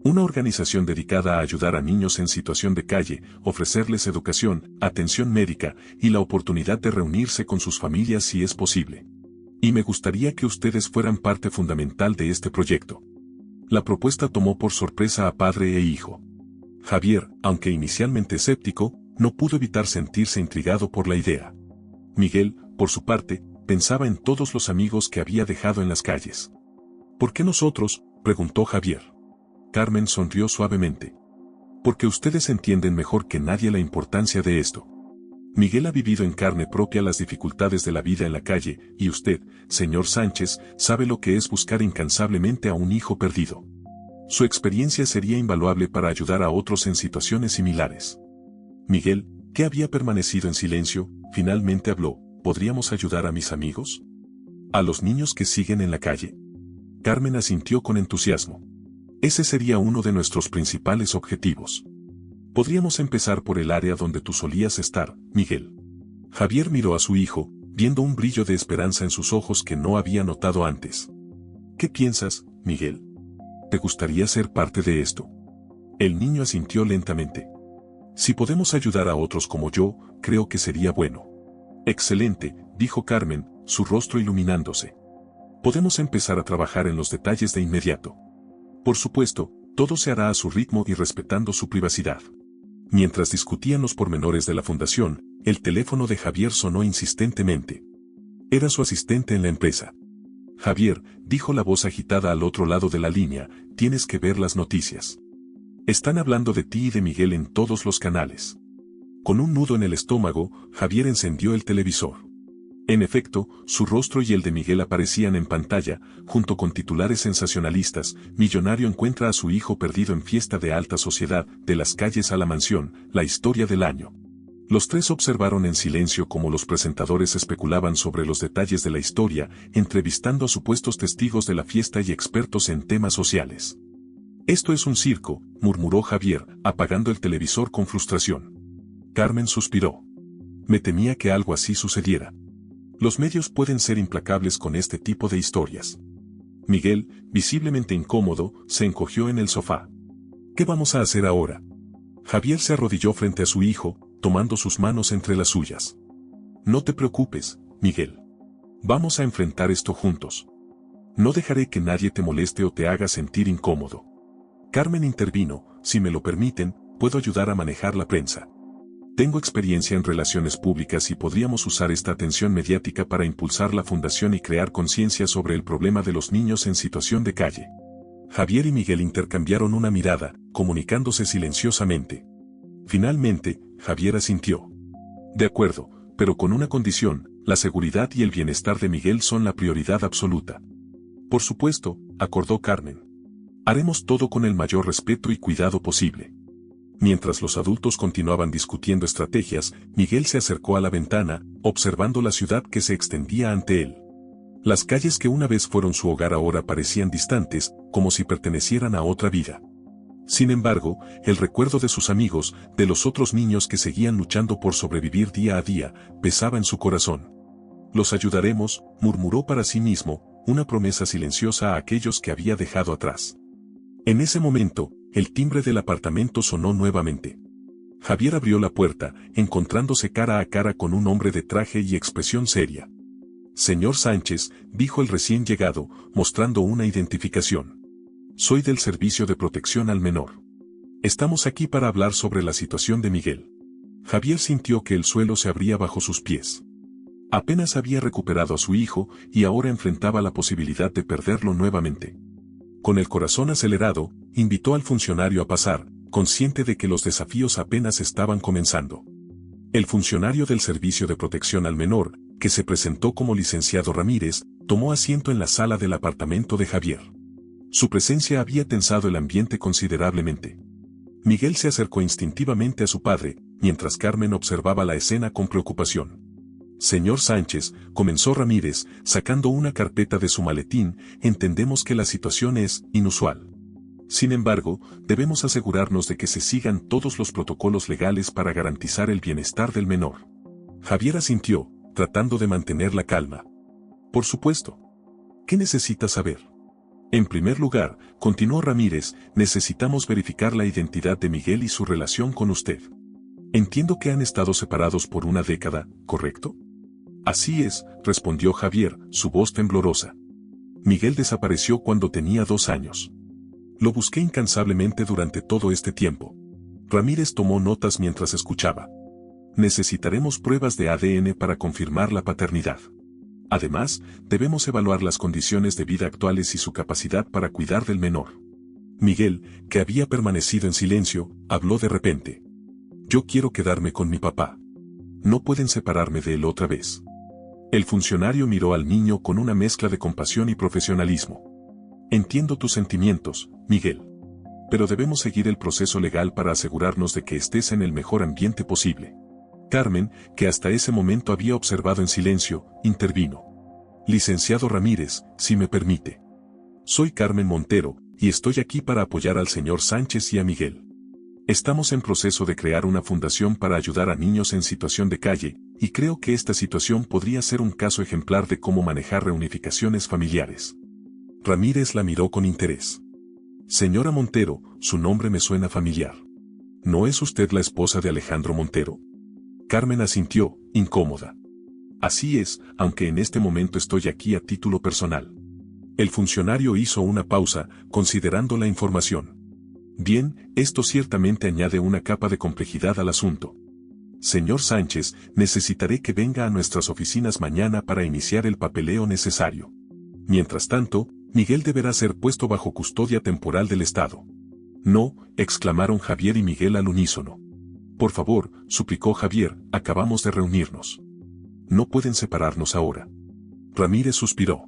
Una organización dedicada a ayudar a niños en situación de calle, ofrecerles educación, atención médica y la oportunidad de reunirse con sus familias si es posible. Y me gustaría que ustedes fueran parte fundamental de este proyecto. La propuesta tomó por sorpresa a padre e hijo. Javier, aunque inicialmente escéptico, no pudo evitar sentirse intrigado por la idea. Miguel, por su parte, pensaba en todos los amigos que había dejado en las calles. ¿Por qué nosotros?, preguntó Javier. Carmen sonrió suavemente. Porque ustedes entienden mejor que nadie la importancia de esto. Miguel ha vivido en carne propia las dificultades de la vida en la calle, y usted, señor Sánchez, sabe lo que es buscar incansablemente a un hijo perdido. Su experiencia sería invaluable para ayudar a otros en situaciones similares. Miguel, que había permanecido en silencio, finalmente habló, ¿podríamos ayudar a mis amigos? ¿A los niños que siguen en la calle? Carmen asintió con entusiasmo. Ese sería uno de nuestros principales objetivos. Podríamos empezar por el área donde tú solías estar, Miguel. Javier miró a su hijo, viendo un brillo de esperanza en sus ojos que no había notado antes. ¿Qué piensas, Miguel? ¿Te gustaría ser parte de esto? El niño asintió lentamente. Si podemos ayudar a otros como yo, creo que sería bueno. Excelente, dijo Carmen, su rostro iluminándose. Podemos empezar a trabajar en los detalles de inmediato. Por supuesto, todo se hará a su ritmo y respetando su privacidad. Mientras discutían los pormenores de la fundación, el teléfono de Javier sonó insistentemente. Era su asistente en la empresa. Javier, dijo la voz agitada al otro lado de la línea, tienes que ver las noticias. Están hablando de ti y de Miguel en todos los canales. Con un nudo en el estómago, Javier encendió el televisor. En efecto, su rostro y el de Miguel aparecían en pantalla, junto con titulares sensacionalistas, millonario encuentra a su hijo perdido en fiesta de alta sociedad, de las calles a la mansión, la historia del año. Los tres observaron en silencio cómo los presentadores especulaban sobre los detalles de la historia, entrevistando a supuestos testigos de la fiesta y expertos en temas sociales. Esto es un circo, murmuró Javier, apagando el televisor con frustración. Carmen suspiró. Me temía que algo así sucediera. Los medios pueden ser implacables con este tipo de historias. Miguel, visiblemente incómodo, se encogió en el sofá. ¿Qué vamos a hacer ahora? Javier se arrodilló frente a su hijo, tomando sus manos entre las suyas. No te preocupes, Miguel. Vamos a enfrentar esto juntos. No dejaré que nadie te moleste o te haga sentir incómodo. Carmen intervino, si me lo permiten, puedo ayudar a manejar la prensa. Tengo experiencia en relaciones públicas y podríamos usar esta atención mediática para impulsar la fundación y crear conciencia sobre el problema de los niños en situación de calle. Javier y Miguel intercambiaron una mirada, comunicándose silenciosamente. Finalmente, Javier asintió. De acuerdo, pero con una condición, la seguridad y el bienestar de Miguel son la prioridad absoluta. Por supuesto, acordó Carmen. Haremos todo con el mayor respeto y cuidado posible. Mientras los adultos continuaban discutiendo estrategias, Miguel se acercó a la ventana, observando la ciudad que se extendía ante él. Las calles que una vez fueron su hogar ahora parecían distantes, como si pertenecieran a otra vida. Sin embargo, el recuerdo de sus amigos, de los otros niños que seguían luchando por sobrevivir día a día, pesaba en su corazón. Los ayudaremos, murmuró para sí mismo, una promesa silenciosa a aquellos que había dejado atrás. En ese momento, el timbre del apartamento sonó nuevamente. Javier abrió la puerta, encontrándose cara a cara con un hombre de traje y expresión seria. Señor Sánchez, dijo el recién llegado, mostrando una identificación. Soy del Servicio de Protección al Menor. Estamos aquí para hablar sobre la situación de Miguel. Javier sintió que el suelo se abría bajo sus pies. Apenas había recuperado a su hijo y ahora enfrentaba la posibilidad de perderlo nuevamente. Con el corazón acelerado, invitó al funcionario a pasar, consciente de que los desafíos apenas estaban comenzando. El funcionario del Servicio de Protección al Menor, que se presentó como licenciado Ramírez, tomó asiento en la sala del apartamento de Javier. Su presencia había tensado el ambiente considerablemente. Miguel se acercó instintivamente a su padre, mientras Carmen observaba la escena con preocupación. Señor Sánchez, comenzó Ramírez, sacando una carpeta de su maletín, entendemos que la situación es inusual. Sin embargo, debemos asegurarnos de que se sigan todos los protocolos legales para garantizar el bienestar del menor. Javier asintió, tratando de mantener la calma. Por supuesto. ¿Qué necesita saber? En primer lugar, continuó Ramírez, necesitamos verificar la identidad de Miguel y su relación con usted. Entiendo que han estado separados por una década, ¿correcto? Así es, respondió Javier, su voz temblorosa. Miguel desapareció cuando tenía 2 años. Lo busqué incansablemente durante todo este tiempo. Ramírez tomó notas mientras escuchaba. Necesitaremos pruebas de ADN para confirmar la paternidad. Además, debemos evaluar las condiciones de vida actuales y su capacidad para cuidar del menor. Miguel, que había permanecido en silencio, habló de repente. Yo quiero quedarme con mi papá. No pueden separarme de él otra vez. El funcionario miró al niño con una mezcla de compasión y profesionalismo. Entiendo tus sentimientos, Miguel. Pero debemos seguir el proceso legal para asegurarnos de que estés en el mejor ambiente posible. Carmen, que hasta ese momento había observado en silencio, intervino. Licenciado Ramírez, si me permite. Soy Carmen Montero, y estoy aquí para apoyar al señor Sánchez y a Miguel. Estamos en proceso de crear una fundación para ayudar a niños en situación de calle, y creo que esta situación podría ser un caso ejemplar de cómo manejar reunificaciones familiares. Ramírez la miró con interés. Señora Montero, su nombre me suena familiar. ¿No es usted la esposa de Alejandro Montero? Carmen asintió, incómoda. Así es, aunque en este momento estoy aquí a título personal. El funcionario hizo una pausa, considerando la información. Bien, esto ciertamente añade una capa de complejidad al asunto. Señor Sánchez, necesitaré que venga a nuestras oficinas mañana para iniciar el papeleo necesario. Mientras tanto, Miguel deberá ser puesto bajo custodia temporal del Estado. No, exclamaron Javier y Miguel al unísono. Por favor, suplicó Javier, acabamos de reunirnos. No pueden separarnos ahora. Ramírez suspiró.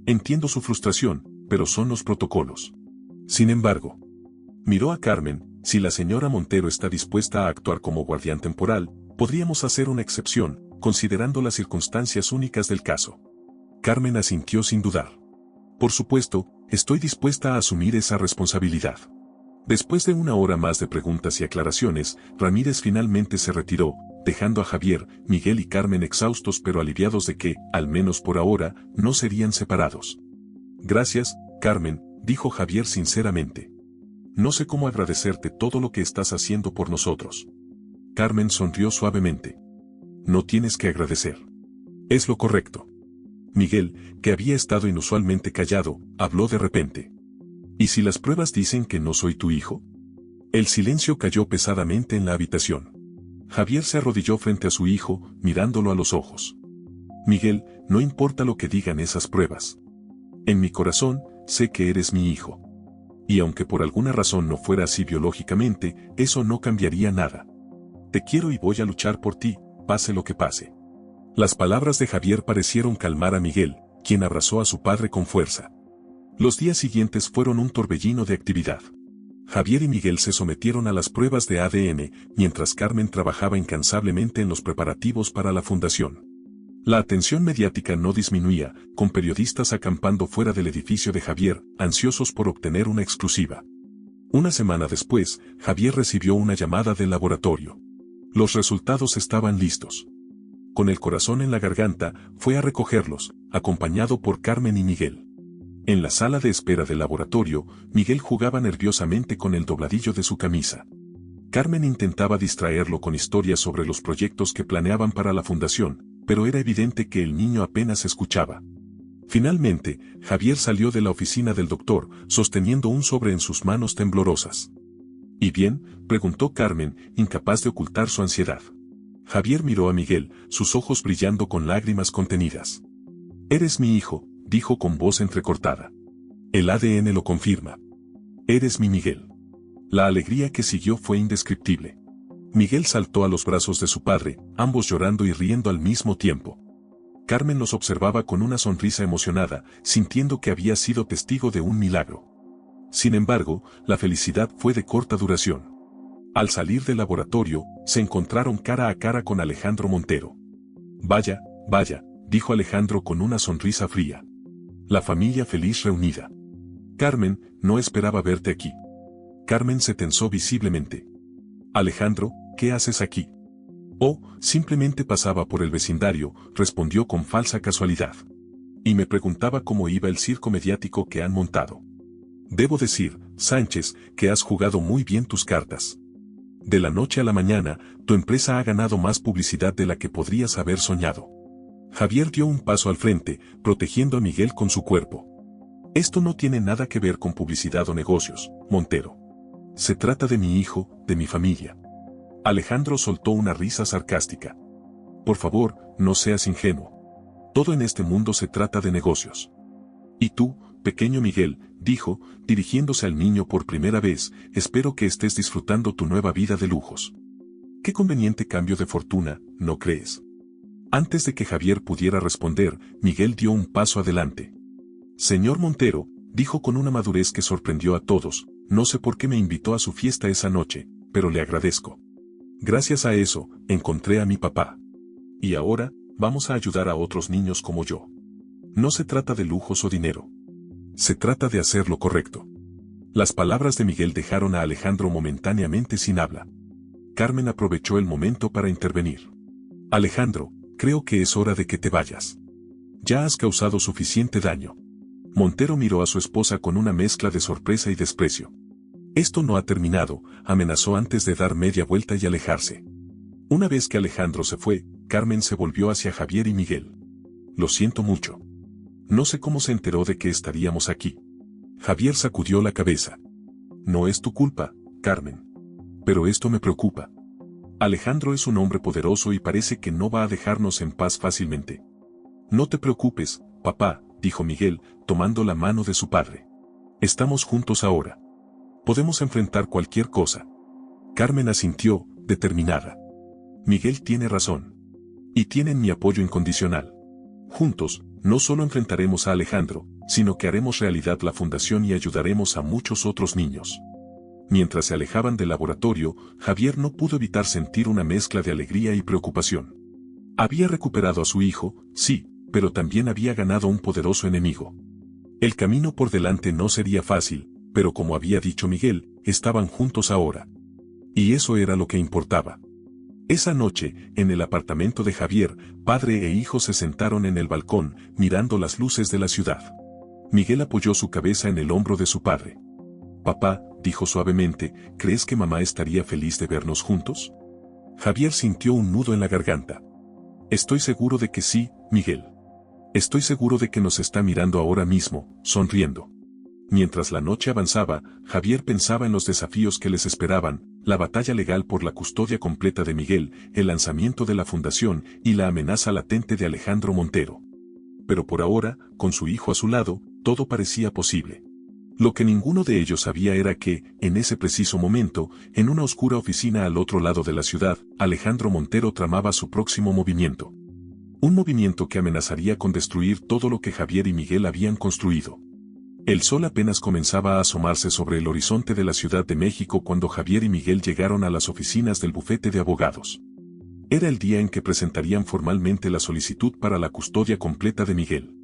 Entiendo su frustración, pero son los protocolos. Sin embargo, miró a Carmen, si la señora Montero está dispuesta a actuar como guardián temporal, podríamos hacer una excepción, considerando las circunstancias únicas del caso. Carmen asintió sin dudar. Por supuesto, estoy dispuesta a asumir esa responsabilidad. Después de 1 hora más de preguntas y aclaraciones, Ramírez finalmente se retiró, dejando a Javier, Miguel y Carmen exhaustos pero aliviados de que, al menos por ahora, no serían separados. Gracias, Carmen, dijo Javier sinceramente. No sé cómo agradecerte todo lo que estás haciendo por nosotros. Carmen sonrió suavemente. No tienes que agradecer. Es lo correcto. Miguel, que había estado inusualmente callado, habló de repente. ¿Y si las pruebas dicen que no soy tu hijo? El silencio cayó pesadamente en la habitación. Javier se arrodilló frente a su hijo, mirándolo a los ojos. Miguel, no importa lo que digan esas pruebas. En mi corazón, sé que eres mi hijo. Y aunque por alguna razón no fuera así biológicamente, eso no cambiaría nada. Te quiero y voy a luchar por ti, pase lo que pase. Las palabras de Javier parecieron calmar a Miguel, quien abrazó a su padre con fuerza. Los días siguientes fueron un torbellino de actividad. Javier y Miguel se sometieron a las pruebas de ADN, mientras Carmen trabajaba incansablemente en los preparativos para la fundación. La atención mediática no disminuía, con periodistas acampando fuera del edificio de Javier, ansiosos por obtener una exclusiva. Una semana después, Javier recibió una llamada del laboratorio. Los resultados estaban listos. Con el corazón en la garganta, fue a recogerlos, acompañado por Carmen y Miguel. En la sala de espera del laboratorio, Miguel jugaba nerviosamente con el dobladillo de su camisa. Carmen intentaba distraerlo con historias sobre los proyectos que planeaban para la fundación, pero era evidente que el niño apenas escuchaba. Finalmente, Javier salió de la oficina del doctor, sosteniendo un sobre en sus manos temblorosas. ¿Y bien?, preguntó Carmen, incapaz de ocultar su ansiedad. Javier miró a Miguel, sus ojos brillando con lágrimas contenidas. Eres mi hijo, dijo con voz entrecortada. El ADN lo confirma. Eres mi Miguel. La alegría que siguió fue indescriptible. Miguel saltó a los brazos de su padre, ambos llorando y riendo al mismo tiempo. Carmen los observaba con una sonrisa emocionada, sintiendo que había sido testigo de un milagro. Sin embargo, la felicidad fue de corta duración. Al salir del laboratorio, se encontraron cara a cara con Alejandro Montero. Vaya, vaya, dijo Alejandro con una sonrisa fría. La familia feliz reunida. Carmen, no esperaba verte aquí. Carmen se tensó visiblemente. Alejandro, ¿qué haces aquí? Oh, simplemente pasaba por el vecindario, respondió con falsa casualidad. Y me preguntaba cómo iba el circo mediático que han montado. Debo decir, Sánchez, que has jugado muy bien tus cartas. De la noche a la mañana, tu empresa ha ganado más publicidad de la que podrías haber soñado. Javier dio un paso al frente, protegiendo a Miguel con su cuerpo. Esto no tiene nada que ver con publicidad o negocios, Montero. Se trata de mi hijo, de mi familia. Alejandro soltó una risa sarcástica. Por favor, no seas ingenuo. Todo en este mundo se trata de negocios. Y tú, pequeño Miguel, dijo, dirigiéndose al niño por primera vez, espero que estés disfrutando tu nueva vida de lujos. Qué conveniente cambio de fortuna, ¿no crees? Antes de que Javier pudiera responder, Miguel dio un paso adelante. Señor Montero, dijo con una madurez que sorprendió a todos, no sé por qué me invitó a su fiesta esa noche, pero le agradezco. Gracias a eso, encontré a mi papá. Y ahora, vamos a ayudar a otros niños como yo. No se trata de lujos o dinero. Se trata de hacer lo correcto. Las palabras de Miguel dejaron a Alejandro momentáneamente sin habla. Carmen aprovechó el momento para intervenir. Alejandro, creo que es hora de que te vayas. Ya has causado suficiente daño. Montero miró a su esposa con una mezcla de sorpresa y desprecio. Esto no ha terminado, amenazó antes de dar media vuelta y alejarse. Una vez que Alejandro se fue, Carmen se volvió hacia Javier y Miguel. Lo siento mucho. No sé cómo se enteró de que estaríamos aquí. Javier sacudió la cabeza. No es tu culpa, Carmen. Pero esto me preocupa. Alejandro es un hombre poderoso y parece que no va a dejarnos en paz fácilmente. No te preocupes, papá, dijo Miguel, tomando la mano de su padre. Estamos juntos ahora. Podemos enfrentar cualquier cosa. Carmen asintió, determinada. Miguel tiene razón. Y tienen mi apoyo incondicional. Juntos, no solo enfrentaremos a Alejandro, sino que haremos realidad la fundación y ayudaremos a muchos otros niños. Mientras se alejaban del laboratorio, Javier no pudo evitar sentir una mezcla de alegría y preocupación. Había recuperado a su hijo, sí, pero también había ganado un poderoso enemigo. El camino por delante no sería fácil, pero como había dicho Miguel, estaban juntos ahora. Y eso era lo que importaba. Esa noche, en el apartamento de Javier, padre e hijo se sentaron en el balcón, mirando las luces de la ciudad. Miguel apoyó su cabeza en el hombro de su padre. Papá, dijo suavemente, ¿crees que mamá estaría feliz de vernos juntos? Javier sintió un nudo en la garganta. Estoy seguro de que sí, Miguel. Estoy seguro de que nos está mirando ahora mismo, sonriendo. Mientras la noche avanzaba, Javier pensaba en los desafíos que les esperaban, la batalla legal por la custodia completa de Miguel, el lanzamiento de la fundación y la amenaza latente de Alejandro Montero. Pero por ahora, con su hijo a su lado, todo parecía posible. Lo que ninguno de ellos sabía era que, en ese preciso momento, en una oscura oficina al otro lado de la ciudad, Alejandro Montero tramaba su próximo movimiento. Un movimiento que amenazaría con destruir todo lo que Javier y Miguel habían construido. El sol apenas comenzaba a asomarse sobre el horizonte de la Ciudad de México cuando Javier y Miguel llegaron a las oficinas del bufete de abogados. Era el día en que presentarían formalmente la solicitud para la custodia completa de Miguel.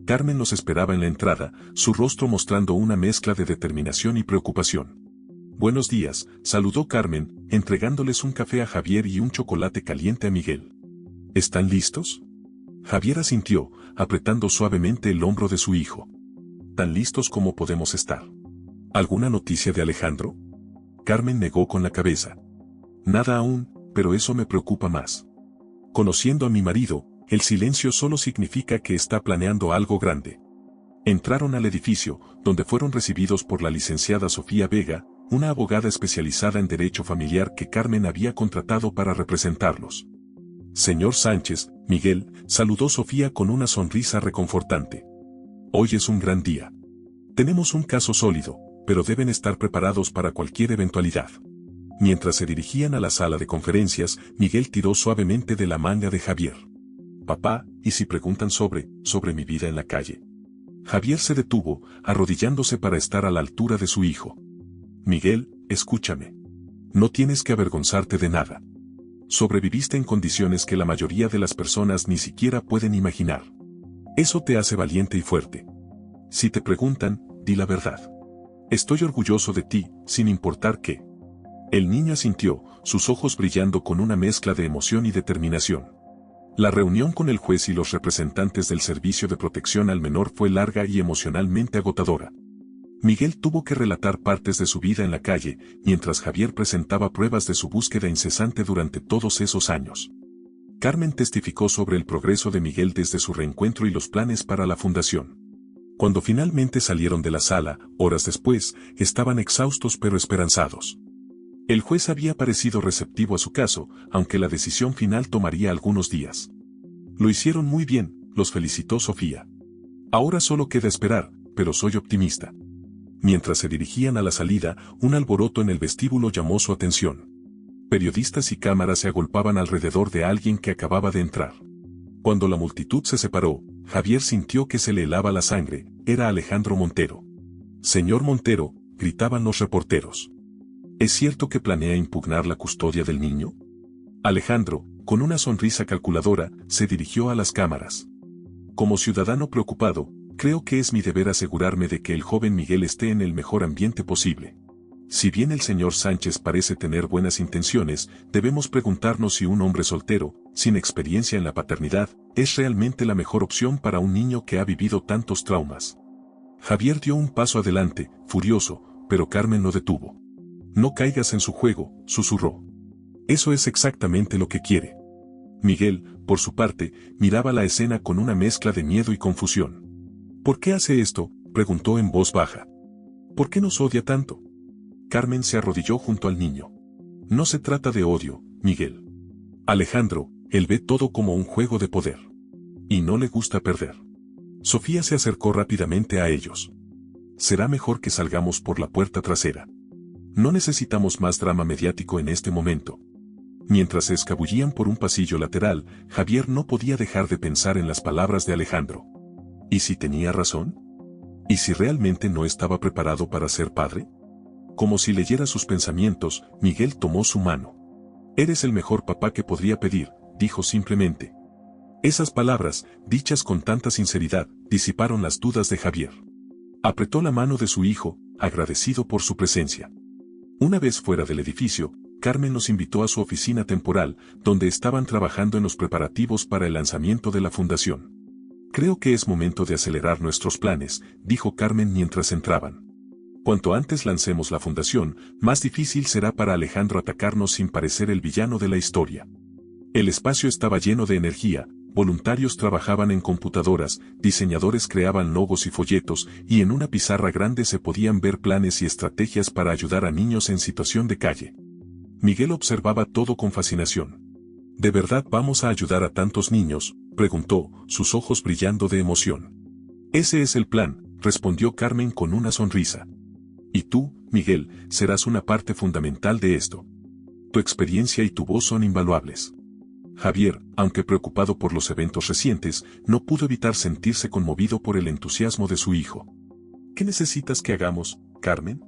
Carmen los esperaba en la entrada, su rostro mostrando una mezcla de determinación y preocupación. Buenos días, saludó Carmen, entregándoles un café a Javier y un chocolate caliente a Miguel. ¿Están listos? Javier asintió, apretando suavemente el hombro de su hijo. Tan listos como podemos estar. ¿Alguna noticia de Alejandro? Carmen negó con la cabeza. Nada aún, pero eso me preocupa más. Conociendo a mi marido, el silencio solo significa que está planeando algo grande. Entraron al edificio, donde fueron recibidos por la licenciada Sofía Vega, una abogada especializada en derecho familiar que Carmen había contratado para representarlos. Señor Sánchez, Miguel, saludó Sofía con una sonrisa reconfortante. Hoy es un gran día. Tenemos un caso sólido, pero deben estar preparados para cualquier eventualidad. Mientras se dirigían a la sala de conferencias, Miguel tiró suavemente de la manga de Javier. papá, ¿y si preguntan sobre mi vida en la calle? Javier se detuvo, arrodillándose para estar a la altura de su hijo. Miguel, escúchame. No tienes que avergonzarte de nada. Sobreviviste en condiciones que la mayoría de las personas ni siquiera pueden imaginar. Eso te hace valiente y fuerte. Si te preguntan, di la verdad. Estoy orgulloso de ti, sin importar qué. El niño asintió, sus ojos brillando con una mezcla de emoción y determinación. La reunión con el juez y los representantes del Servicio de Protección al Menor fue larga y emocionalmente agotadora. Miguel tuvo que relatar partes de su vida en la calle, mientras Javier presentaba pruebas de su búsqueda incesante durante todos esos años. Carmen testificó sobre el progreso de Miguel desde su reencuentro y los planes para la fundación. Cuando finalmente salieron de la sala, horas después, estaban exhaustos pero esperanzados. El juez había parecido receptivo a su caso, aunque la decisión final tomaría algunos días. Lo hicieron muy bien, los felicitó Sofía. Ahora solo queda esperar, pero soy optimista. Mientras se dirigían a la salida, un alboroto en el vestíbulo llamó su atención. Periodistas y cámaras se agolpaban alrededor de alguien que acababa de entrar. Cuando la multitud se separó, Javier sintió que se le helaba la sangre. Era Alejandro Montero. Señor Montero, gritaban los reporteros. ¿Es cierto que planea impugnar la custodia del niño? Alejandro, con una sonrisa calculadora, se dirigió a las cámaras. Como ciudadano preocupado, creo que es mi deber asegurarme de que el joven Miguel esté en el mejor ambiente posible. Si bien el señor Sánchez parece tener buenas intenciones, debemos preguntarnos si un hombre soltero, sin experiencia en la paternidad, es realmente la mejor opción para un niño que ha vivido tantos traumas. Javier dio un paso adelante, furioso, pero Carmen lo detuvo. No caigas en su juego, susurró. Eso es exactamente lo que quiere. Miguel, por su parte, miraba la escena con una mezcla de miedo y confusión. ¿Por qué hace esto?, preguntó en voz baja. ¿Por qué nos odia tanto? Carmen se arrodilló junto al niño. No se trata de odio, Miguel. Alejandro, él ve todo como un juego de poder. Y no le gusta perder. Sofía se acercó rápidamente a ellos. Será mejor que salgamos por la puerta trasera. No necesitamos más drama mediático en este momento. Mientras se escabullían por un pasillo lateral, Javier no podía dejar de pensar en las palabras de Alejandro. ¿Y si tenía razón? ¿Y si realmente no estaba preparado para ser padre? Como si leyera sus pensamientos, Miguel tomó su mano. Eres el mejor papá que podría pedir, dijo simplemente. Esas palabras, dichas con tanta sinceridad, disiparon las dudas de Javier. Apretó la mano de su hijo, agradecido por su presencia. Una vez fuera del edificio, Carmen los invitó a su oficina temporal, donde estaban trabajando en los preparativos para el lanzamiento de la fundación. Creo que es momento de acelerar nuestros planes, dijo Carmen mientras entraban. Cuanto antes lancemos la fundación, más difícil será para Alejandro atacarnos sin parecer el villano de la historia. El espacio estaba lleno de energía, voluntarios trabajaban en computadoras, diseñadores creaban logos y folletos, y en una pizarra grande se podían ver planes y estrategias para ayudar a niños en situación de calle. Miguel observaba todo con fascinación. ¿De verdad vamos a ayudar a tantos niños?, preguntó, sus ojos brillando de emoción. Ese es el plan, respondió Carmen con una sonrisa. Y tú, Miguel, serás una parte fundamental de esto. Tu experiencia y tu voz son invaluables. Javier, aunque preocupado por los eventos recientes, no pudo evitar sentirse conmovido por el entusiasmo de su hijo. ¿Qué necesitas que hagamos, Carmen?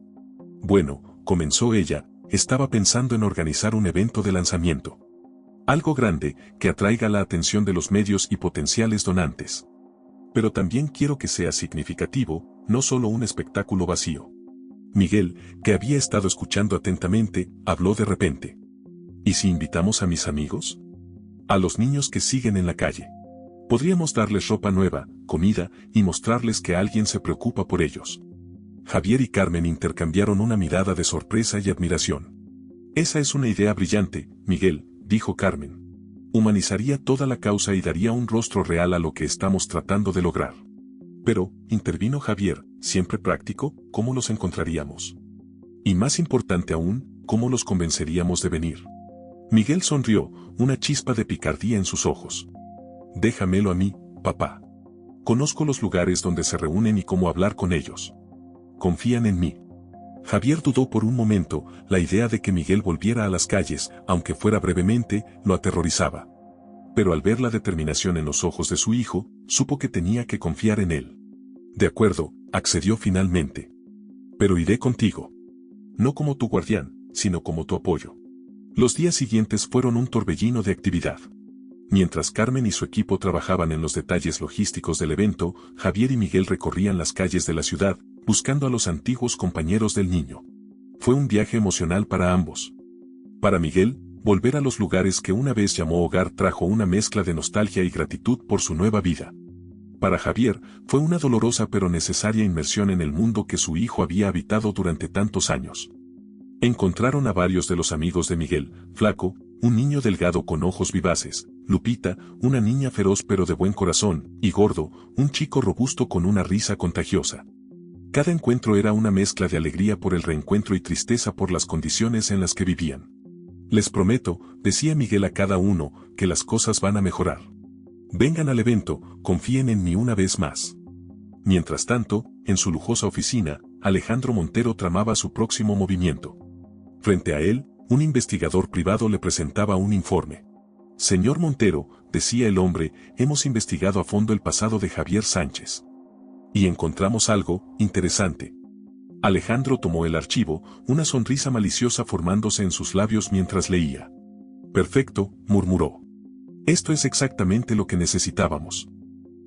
Bueno, comenzó ella, estaba pensando en organizar un evento de lanzamiento. Algo grande, que atraiga la atención de los medios y potenciales donantes. Pero también quiero que sea significativo, no solo un espectáculo vacío. Miguel, que había estado escuchando atentamente, habló de repente. ¿Y si invitamos a mis amigos? A los niños que siguen en la calle. Podríamos darles ropa nueva, comida, y mostrarles que alguien se preocupa por ellos. Javier y Carmen intercambiaron una mirada de sorpresa y admiración. Esa es una idea brillante, Miguel, dijo Carmen. Humanizaría toda la causa y daría un rostro real a lo que estamos tratando de lograr. Pero, intervino Javier, siempre práctico, ¿cómo los encontraríamos? Y más importante aún, ¿cómo los convenceríamos de venir? Miguel sonrió, una chispa de picardía en sus ojos. Déjamelo a mí, papá. Conozco los lugares donde se reúnen y cómo hablar con ellos. Confían en mí. Javier dudó por un momento, la idea de que Miguel volviera a las calles, aunque fuera brevemente, lo aterrorizaba. pero al ver la determinación en los ojos de su hijo, supo que tenía que confiar en él. De acuerdo, accedió finalmente. Pero iré contigo. No como tu guardián, sino como tu apoyo. Los días siguientes fueron un torbellino de actividad. Mientras Carmen y su equipo trabajaban en los detalles logísticos del evento, Javier y Miguel recorrían las calles de la ciudad, buscando a los antiguos compañeros del niño. Fue un viaje emocional para ambos. Para Miguel, volver a los lugares que una vez llamó hogar trajo una mezcla de nostalgia y gratitud por su nueva vida. Para Javier, fue una dolorosa pero necesaria inmersión en el mundo que su hijo había habitado durante tantos años. Encontraron a varios de los amigos de Miguel: Flaco, un niño delgado con ojos vivaces; Lupita, una niña feroz pero de buen corazón; y Gordo, un chico robusto con una risa contagiosa. Cada encuentro era una mezcla de alegría por el reencuentro y tristeza por las condiciones en las que vivían. Les prometo, decía Miguel a cada uno, que las cosas van a mejorar. Vengan al evento, confíen en mí una vez más. Mientras tanto, en su lujosa oficina, Alejandro Montero tramaba su próximo movimiento. Frente a él, un investigador privado le presentaba un informe. Señor Montero, decía el hombre, hemos investigado a fondo el pasado de Javier Sánchez. Y encontramos algo interesante. Alejandro tomó el archivo, una sonrisa maliciosa formándose en sus labios mientras leía. Perfecto, murmuró. Esto es exactamente lo que necesitábamos.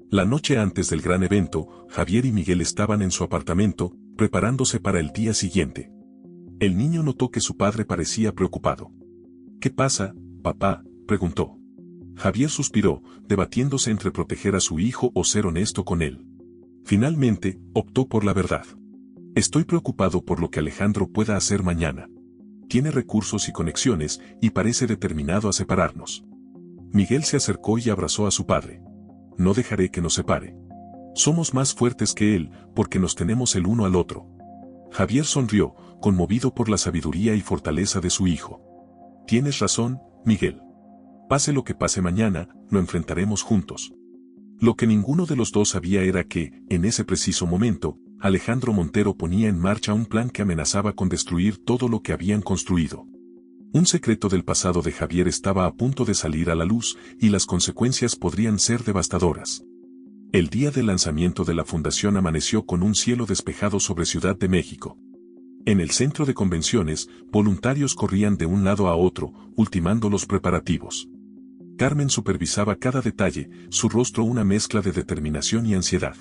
La noche antes del gran evento, Javier y Miguel estaban en su apartamento, preparándose para el día siguiente. El niño notó que su padre parecía preocupado. ¿Qué pasa, papá?, preguntó. Javier suspiró, debatiéndose entre proteger a su hijo o ser honesto con él. Finalmente, optó por la verdad. Estoy preocupado por lo que Alejandro pueda hacer mañana. Tiene recursos y conexiones, y parece determinado a separarnos. Miguel se acercó y abrazó a su padre. No dejaré que nos separe. Somos más fuertes que él, porque nos tenemos el uno al otro. Javier sonrió, conmovido por la sabiduría y fortaleza de su hijo. Tienes razón, Miguel. Pase lo que pase mañana, lo enfrentaremos juntos. Lo que ninguno de los dos sabía era que, en ese preciso momento, Alejandro Montero ponía en marcha un plan que amenazaba con destruir todo lo que habían construido. Un secreto del pasado de Javier estaba a punto de salir a la luz, y las consecuencias podrían ser devastadoras. El día del lanzamiento de la fundación amaneció con un cielo despejado sobre Ciudad de México. En el centro de convenciones, voluntarios corrían de un lado a otro, ultimando los preparativos. Carmen supervisaba cada detalle, su rostro una mezcla de determinación y ansiedad.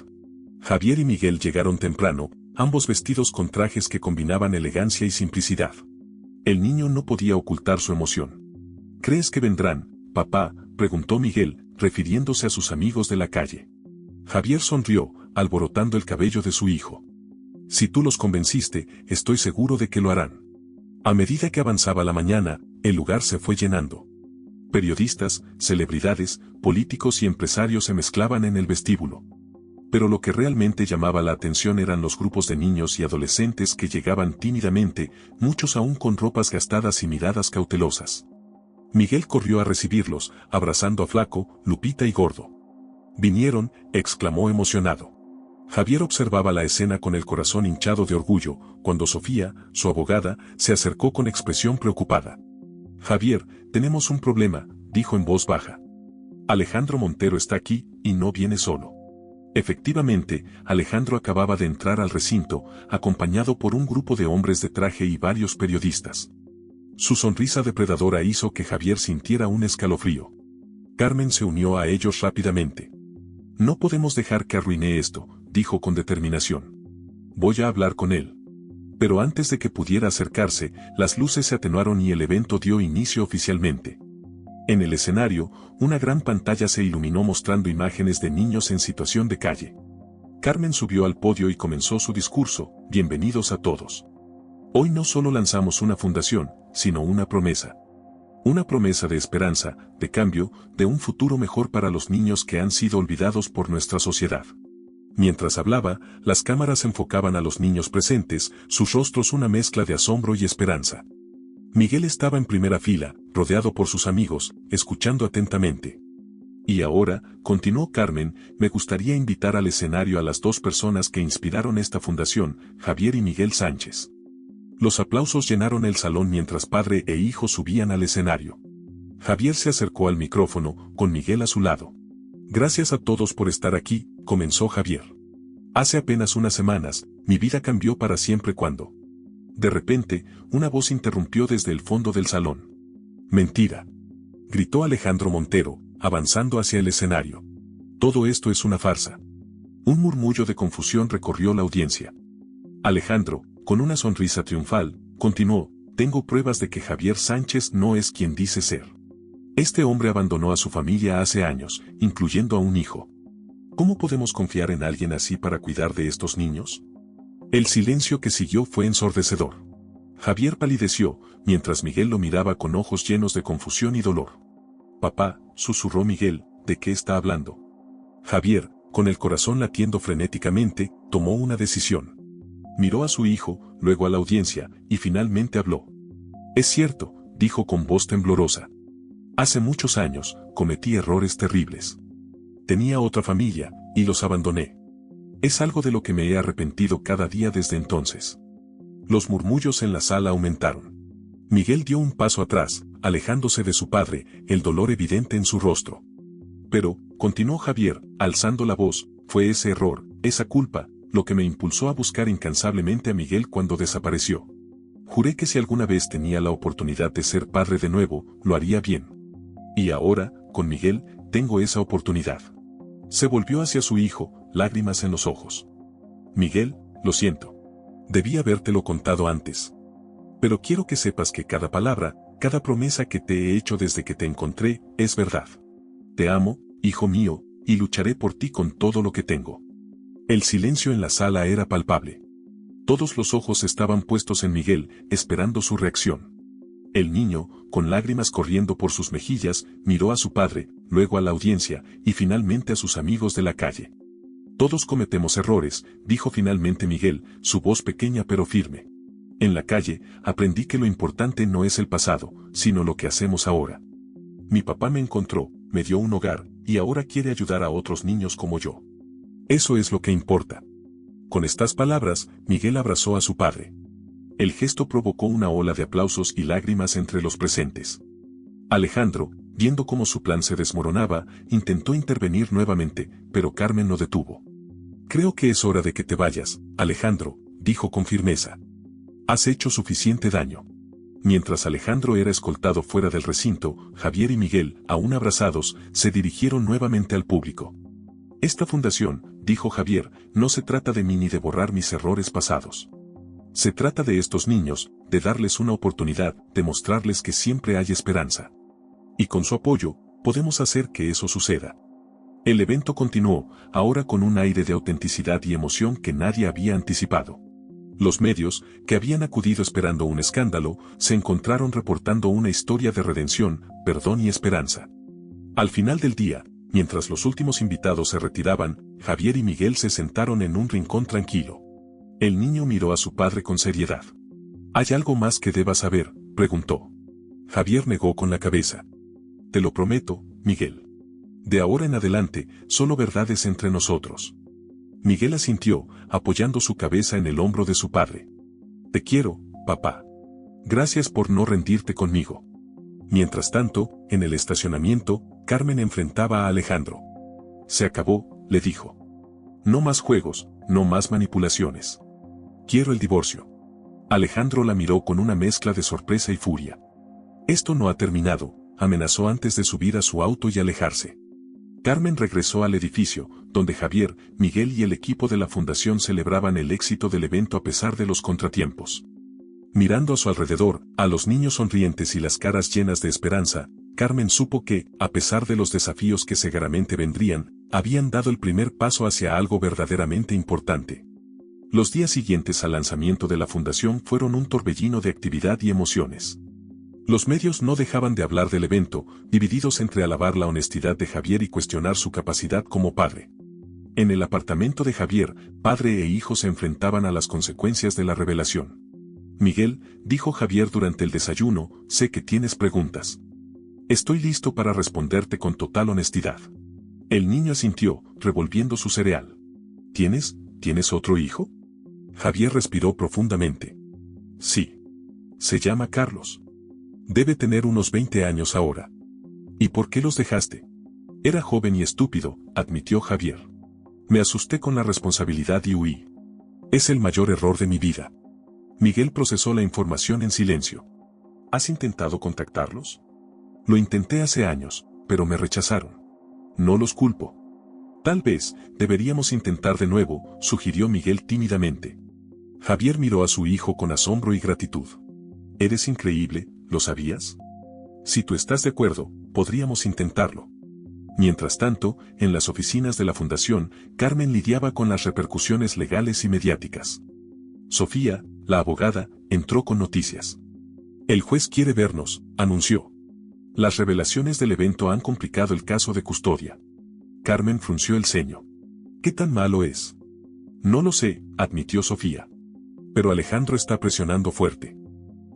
Javier y Miguel llegaron temprano, ambos vestidos con trajes que combinaban elegancia y simplicidad. El niño no podía ocultar su emoción. ¿Crees que vendrán, papá?, preguntó Miguel, refiriéndose a sus amigos de la calle. Javier sonrió, alborotando el cabello de su hijo. Si tú los convenciste, estoy seguro de que lo harán. A medida que avanzaba la mañana, el lugar se fue llenando. Periodistas, celebridades, políticos y empresarios se mezclaban en el vestíbulo. Pero lo que realmente llamaba la atención eran los grupos de niños y adolescentes que llegaban tímidamente, muchos aún con ropas gastadas y miradas cautelosas. Miguel corrió a recibirlos, abrazando a Flaco, Lupita y Gordo. «Vinieron», exclamó emocionado. Javier observaba la escena con el corazón hinchado de orgullo, cuando Sofía, su abogada, se acercó con expresión preocupada. «Javier, tenemos un problema», dijo en voz baja. «Alejandro Montero está aquí, y no viene solo». Efectivamente, Alejandro acababa de entrar al recinto, acompañado por un grupo de hombres de traje y varios periodistas. Su sonrisa depredadora hizo que Javier sintiera un escalofrío. Carmen se unió a ellos rápidamente. «No podemos dejar que arruine esto», dijo con determinación. «Voy a hablar con él». Pero antes de que pudiera acercarse, las luces se atenuaron y el evento dio inicio oficialmente. En el escenario, una gran pantalla se iluminó mostrando imágenes de niños en situación de calle. Carmen subió al podio y comenzó su discurso: «Bienvenidos a todos. Hoy no solo lanzamos una fundación, sino una promesa. Una promesa de esperanza, de cambio, de un futuro mejor para los niños que han sido olvidados por nuestra sociedad». Mientras hablaba, las cámaras enfocaban a los niños presentes, sus rostros una mezcla de asombro y esperanza. Miguel estaba en primera fila, rodeado por sus amigos, escuchando atentamente. «Y ahora», continuó Carmen, «me gustaría invitar al escenario a las dos personas que inspiraron esta fundación, Javier y Miguel Sánchez». Los aplausos llenaron el salón mientras padre e hijo subían al escenario. Javier se acercó al micrófono, con Miguel a su lado. Gracias a todos por estar aquí, comenzó Javier. Hace apenas unas semanas, mi vida cambió para siempre cuando. De repente, una voz interrumpió desde el fondo del salón. Mentira. Gritó Alejandro Montero, avanzando hacia el escenario. Todo esto es una farsa. Un murmullo de confusión recorrió la audiencia. Alejandro, con una sonrisa triunfal, continuó, tengo pruebas de que Javier Sánchez no es quien dice ser. Este hombre abandonó a su familia hace años, incluyendo a un hijo. ¿Cómo podemos confiar en alguien así para cuidar de estos niños? El silencio que siguió fue ensordecedor. Javier palideció, mientras Miguel lo miraba con ojos llenos de confusión y dolor. Papá, susurró Miguel, ¿de qué está hablando? Javier, con el corazón latiendo frenéticamente, tomó una decisión. Miró a su hijo, luego a la audiencia, y finalmente habló. Es cierto, dijo con voz temblorosa. Hace muchos años, cometí errores terribles. Tenía otra familia, y los abandoné. Es algo de lo que me he arrepentido cada día desde entonces. Los murmullos en la sala aumentaron. Miguel dio un paso atrás, alejándose de su padre, el dolor evidente en su rostro. Pero, continuó Javier, alzando la voz, fue ese error, esa culpa, lo que me impulsó a buscar incansablemente a Miguel cuando desapareció. Juré que si alguna vez tenía la oportunidad de ser padre de nuevo, lo haría bien. Y ahora, con Miguel, tengo esa oportunidad. Se volvió hacia su hijo, lágrimas en los ojos. Miguel, lo siento. Debí habértelo contado antes. Pero quiero que sepas que cada palabra, cada promesa que te he hecho desde que te encontré, es verdad. Te amo, hijo mío, y lucharé por ti con todo lo que tengo. El silencio en la sala era palpable. Todos los ojos estaban puestos en Miguel, esperando su reacción. El niño, con lágrimas corriendo por sus mejillas, miró a su padre, luego a la audiencia, y finalmente a sus amigos de la calle. Todos cometemos errores, dijo finalmente Miguel, su voz pequeña pero firme. En la calle, aprendí que lo importante no es el pasado, sino lo que hacemos ahora. Mi papá me encontró, me dio un hogar, y ahora quiere ayudar a otros niños como yo. Eso es lo que importa. Con estas palabras, Miguel abrazó a su padre. El gesto provocó una ola de aplausos y lágrimas entre los presentes. Alejandro, viendo cómo su plan se desmoronaba, intentó intervenir nuevamente, pero Carmen lo detuvo. Creo que es hora de que te vayas, Alejandro, dijo con firmeza. Has hecho suficiente daño. Mientras Alejandro era escoltado fuera del recinto, Javier y Miguel, aún abrazados, se dirigieron nuevamente al público. Esta fundación, dijo Javier, no se trata de mí ni de borrar mis errores pasados. Se trata de estos niños, de darles una oportunidad, de mostrarles que siempre hay esperanza. Y con su apoyo, podemos hacer que eso suceda. El evento continuó, ahora con un aire de autenticidad y emoción que nadie había anticipado. Los medios, que habían acudido esperando un escándalo, se encontraron reportando una historia de redención, perdón y esperanza. Al final del día, mientras los últimos invitados se retiraban, Javier y Miguel se sentaron en un rincón tranquilo. El niño miró a su padre con seriedad. ¿Hay algo más que deba saber?, preguntó. Javier negó con la cabeza. Te lo prometo, Miguel. De ahora en adelante, solo verdades entre nosotros. Miguel asintió, apoyando su cabeza en el hombro de su padre. Te quiero, papá. Gracias por no rendirte conmigo. Mientras tanto, en el estacionamiento, Carmen enfrentaba a Alejandro. Se acabó, le dijo. No más juegos, no más manipulaciones. Quiero el divorcio. Alejandro la miró con una mezcla de sorpresa y furia. Esto no ha terminado, amenazó antes de subir a su auto y alejarse. Carmen regresó al edificio, donde Javier, Miguel y el equipo de la fundación celebraban el éxito del evento a pesar de los contratiempos. Mirando a su alrededor, a los niños sonrientes y las caras llenas de esperanza, Carmen supo que, a pesar de los desafíos que seguramente vendrían, habían dado el primer paso hacia algo verdaderamente importante. Los días siguientes al lanzamiento de la fundación fueron un torbellino de actividad y emociones. Los medios no dejaban de hablar del evento, divididos entre alabar la honestidad de Javier y cuestionar su capacidad como padre. En el apartamento de Javier, padre e hijo se enfrentaban a las consecuencias de la revelación. Miguel, dijo Javier durante el desayuno, sé que tienes preguntas. Estoy listo para responderte con total honestidad. El niño asintió, revolviendo su cereal. ¿Tienes otro hijo? Javier respiró profundamente. Sí. Se llama Carlos. Debe tener unos 20 años ahora. ¿Y por qué los dejaste? Era joven y estúpido, admitió Javier. Me asusté con la responsabilidad y huí. Es el mayor error de mi vida. Miguel procesó la información en silencio. ¿Has intentado contactarlos? Lo intenté hace años, pero me rechazaron. No los culpo. Tal vez, deberíamos intentar de nuevo, sugirió Miguel tímidamente. Javier miró a su hijo con asombro y gratitud. Eres increíble, ¿lo sabías? Si tú estás de acuerdo, podríamos intentarlo. Mientras tanto, en las oficinas de la fundación, Carmen lidiaba con las repercusiones legales y mediáticas. Sofía, la abogada, entró con noticias. El juez quiere vernos, anunció. Las revelaciones del evento han complicado el caso de custodia. Carmen frunció el ceño. ¿Qué tan malo es? No lo sé, admitió Sofía. Pero Alejandro está presionando fuerte.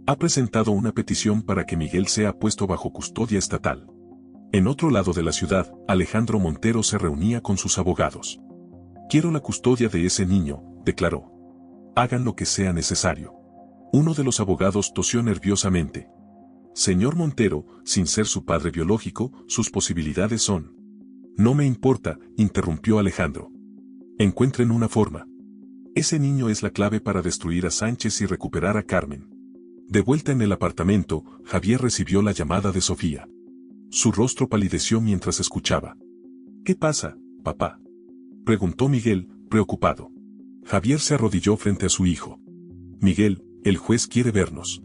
Ha presentado una petición para que Miguel sea puesto bajo custodia estatal. En otro lado de la ciudad, Alejandro Montero se reunía con sus abogados. Quiero la custodia de ese niño, declaró. Hagan lo que sea necesario. Uno de los abogados tosió nerviosamente. Señor Montero, sin ser su padre biológico, sus posibilidades son. No me importa, interrumpió Alejandro. Encuentren una forma. Ese niño es la clave para destruir a Sánchez y recuperar a Carmen. De vuelta en el apartamento, Javier recibió la llamada de Sofía. Su rostro palideció mientras escuchaba. ¿Qué pasa, papá? Preguntó Miguel, preocupado. Javier se arrodilló frente a su hijo. Miguel, el juez quiere vernos.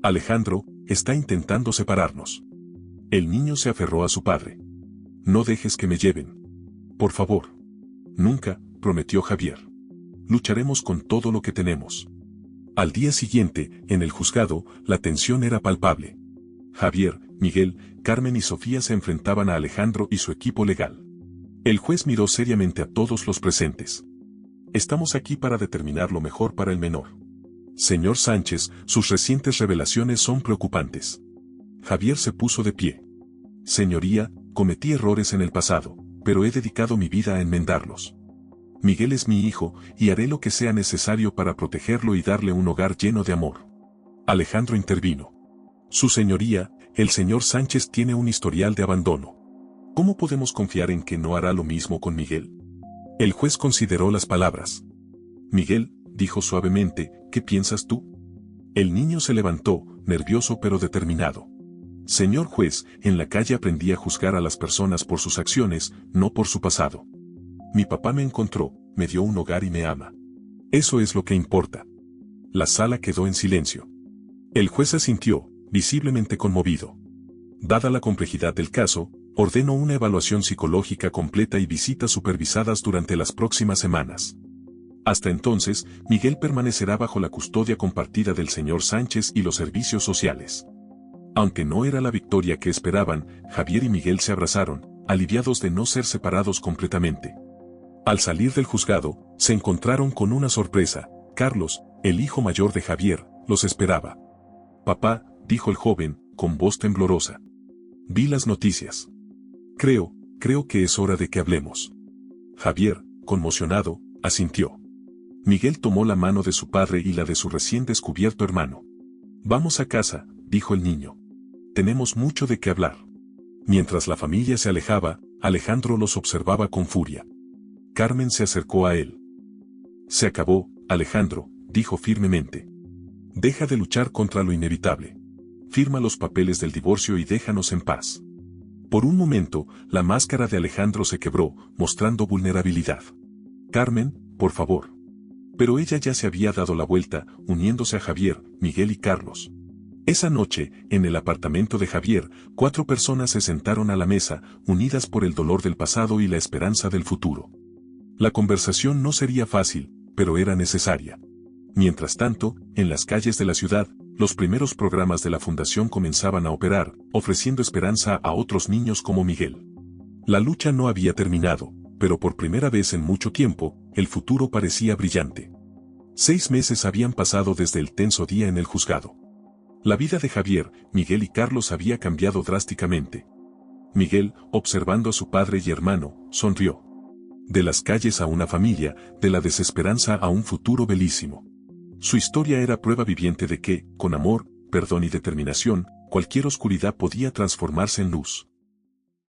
Alejandro, está intentando separarnos. El niño se aferró a su padre. No dejes que me lleven. Por favor. Nunca, prometió Javier. Lucharemos con todo lo que tenemos. Al día siguiente, en el juzgado, la tensión era palpable. Javier, Miguel, Carmen y Sofía se enfrentaban a Alejandro y su equipo legal. El juez miró seriamente a todos los presentes. Estamos aquí para determinar lo mejor para el menor. Señor Sánchez, sus recientes revelaciones son preocupantes. Javier se puso de pie. Señoría, cometí errores en el pasado, pero he dedicado mi vida a enmendarlos. Miguel es mi hijo, y haré lo que sea necesario para protegerlo y darle un hogar lleno de amor. Alejandro intervino. Su señoría, el señor Sánchez tiene un historial de abandono. ¿Cómo podemos confiar en que no hará lo mismo con Miguel? El juez consideró las palabras. Miguel, dijo suavemente, ¿qué piensas tú? El niño se levantó, nervioso pero determinado. Señor juez, en la calle aprendí a juzgar a las personas por sus acciones, no por su pasado. Mi papá me encontró, me dio un hogar y me ama. Eso es lo que importa. La sala quedó en silencio. El juez asintió, visiblemente conmovido. Dada la complejidad del caso, ordenó una evaluación psicológica completa y visitas supervisadas durante las próximas semanas. Hasta entonces, Miguel permanecerá bajo la custodia compartida del señor Sánchez y los servicios sociales. Aunque no era la victoria que esperaban, Javier y Miguel se abrazaron, aliviados de no ser separados completamente. Al salir del juzgado, se encontraron con una sorpresa. Carlos, el hijo mayor de Javier, los esperaba. Papá, dijo el joven, con voz temblorosa. Vi las noticias. Creo que es hora de que hablemos. Javier, conmocionado, asintió. Miguel tomó la mano de su padre y la de su recién descubierto hermano. Vamos a casa, dijo el niño. Tenemos mucho de qué hablar. Mientras la familia se alejaba, Alejandro los observaba con furia. Carmen se acercó a él. Se acabó, Alejandro, dijo firmemente. Deja de luchar contra lo inevitable. Firma los papeles del divorcio y déjanos en paz. Por un momento, la máscara de Alejandro se quebró, mostrando vulnerabilidad. Carmen, por favor. Pero ella ya se había dado la vuelta, uniéndose a Javier, Miguel y Carlos. Esa noche, en el apartamento de Javier, 4 personas se sentaron a la mesa, unidas por el dolor del pasado y la esperanza del futuro. La conversación no sería fácil, pero era necesaria. Mientras tanto, en las calles de la ciudad, los primeros programas de la fundación comenzaban a operar, ofreciendo esperanza a otros niños como Miguel. La lucha no había terminado, pero por primera vez en mucho tiempo, el futuro parecía brillante. 6 meses habían pasado desde el tenso día en el juzgado. La vida de Javier, Miguel y Carlos había cambiado drásticamente. Miguel, observando a su padre y hermano, sonrió. De las calles a una familia, de la desesperanza a un futuro belísimo. Su historia era prueba viviente de que, con amor, perdón y determinación, cualquier oscuridad podía transformarse en luz.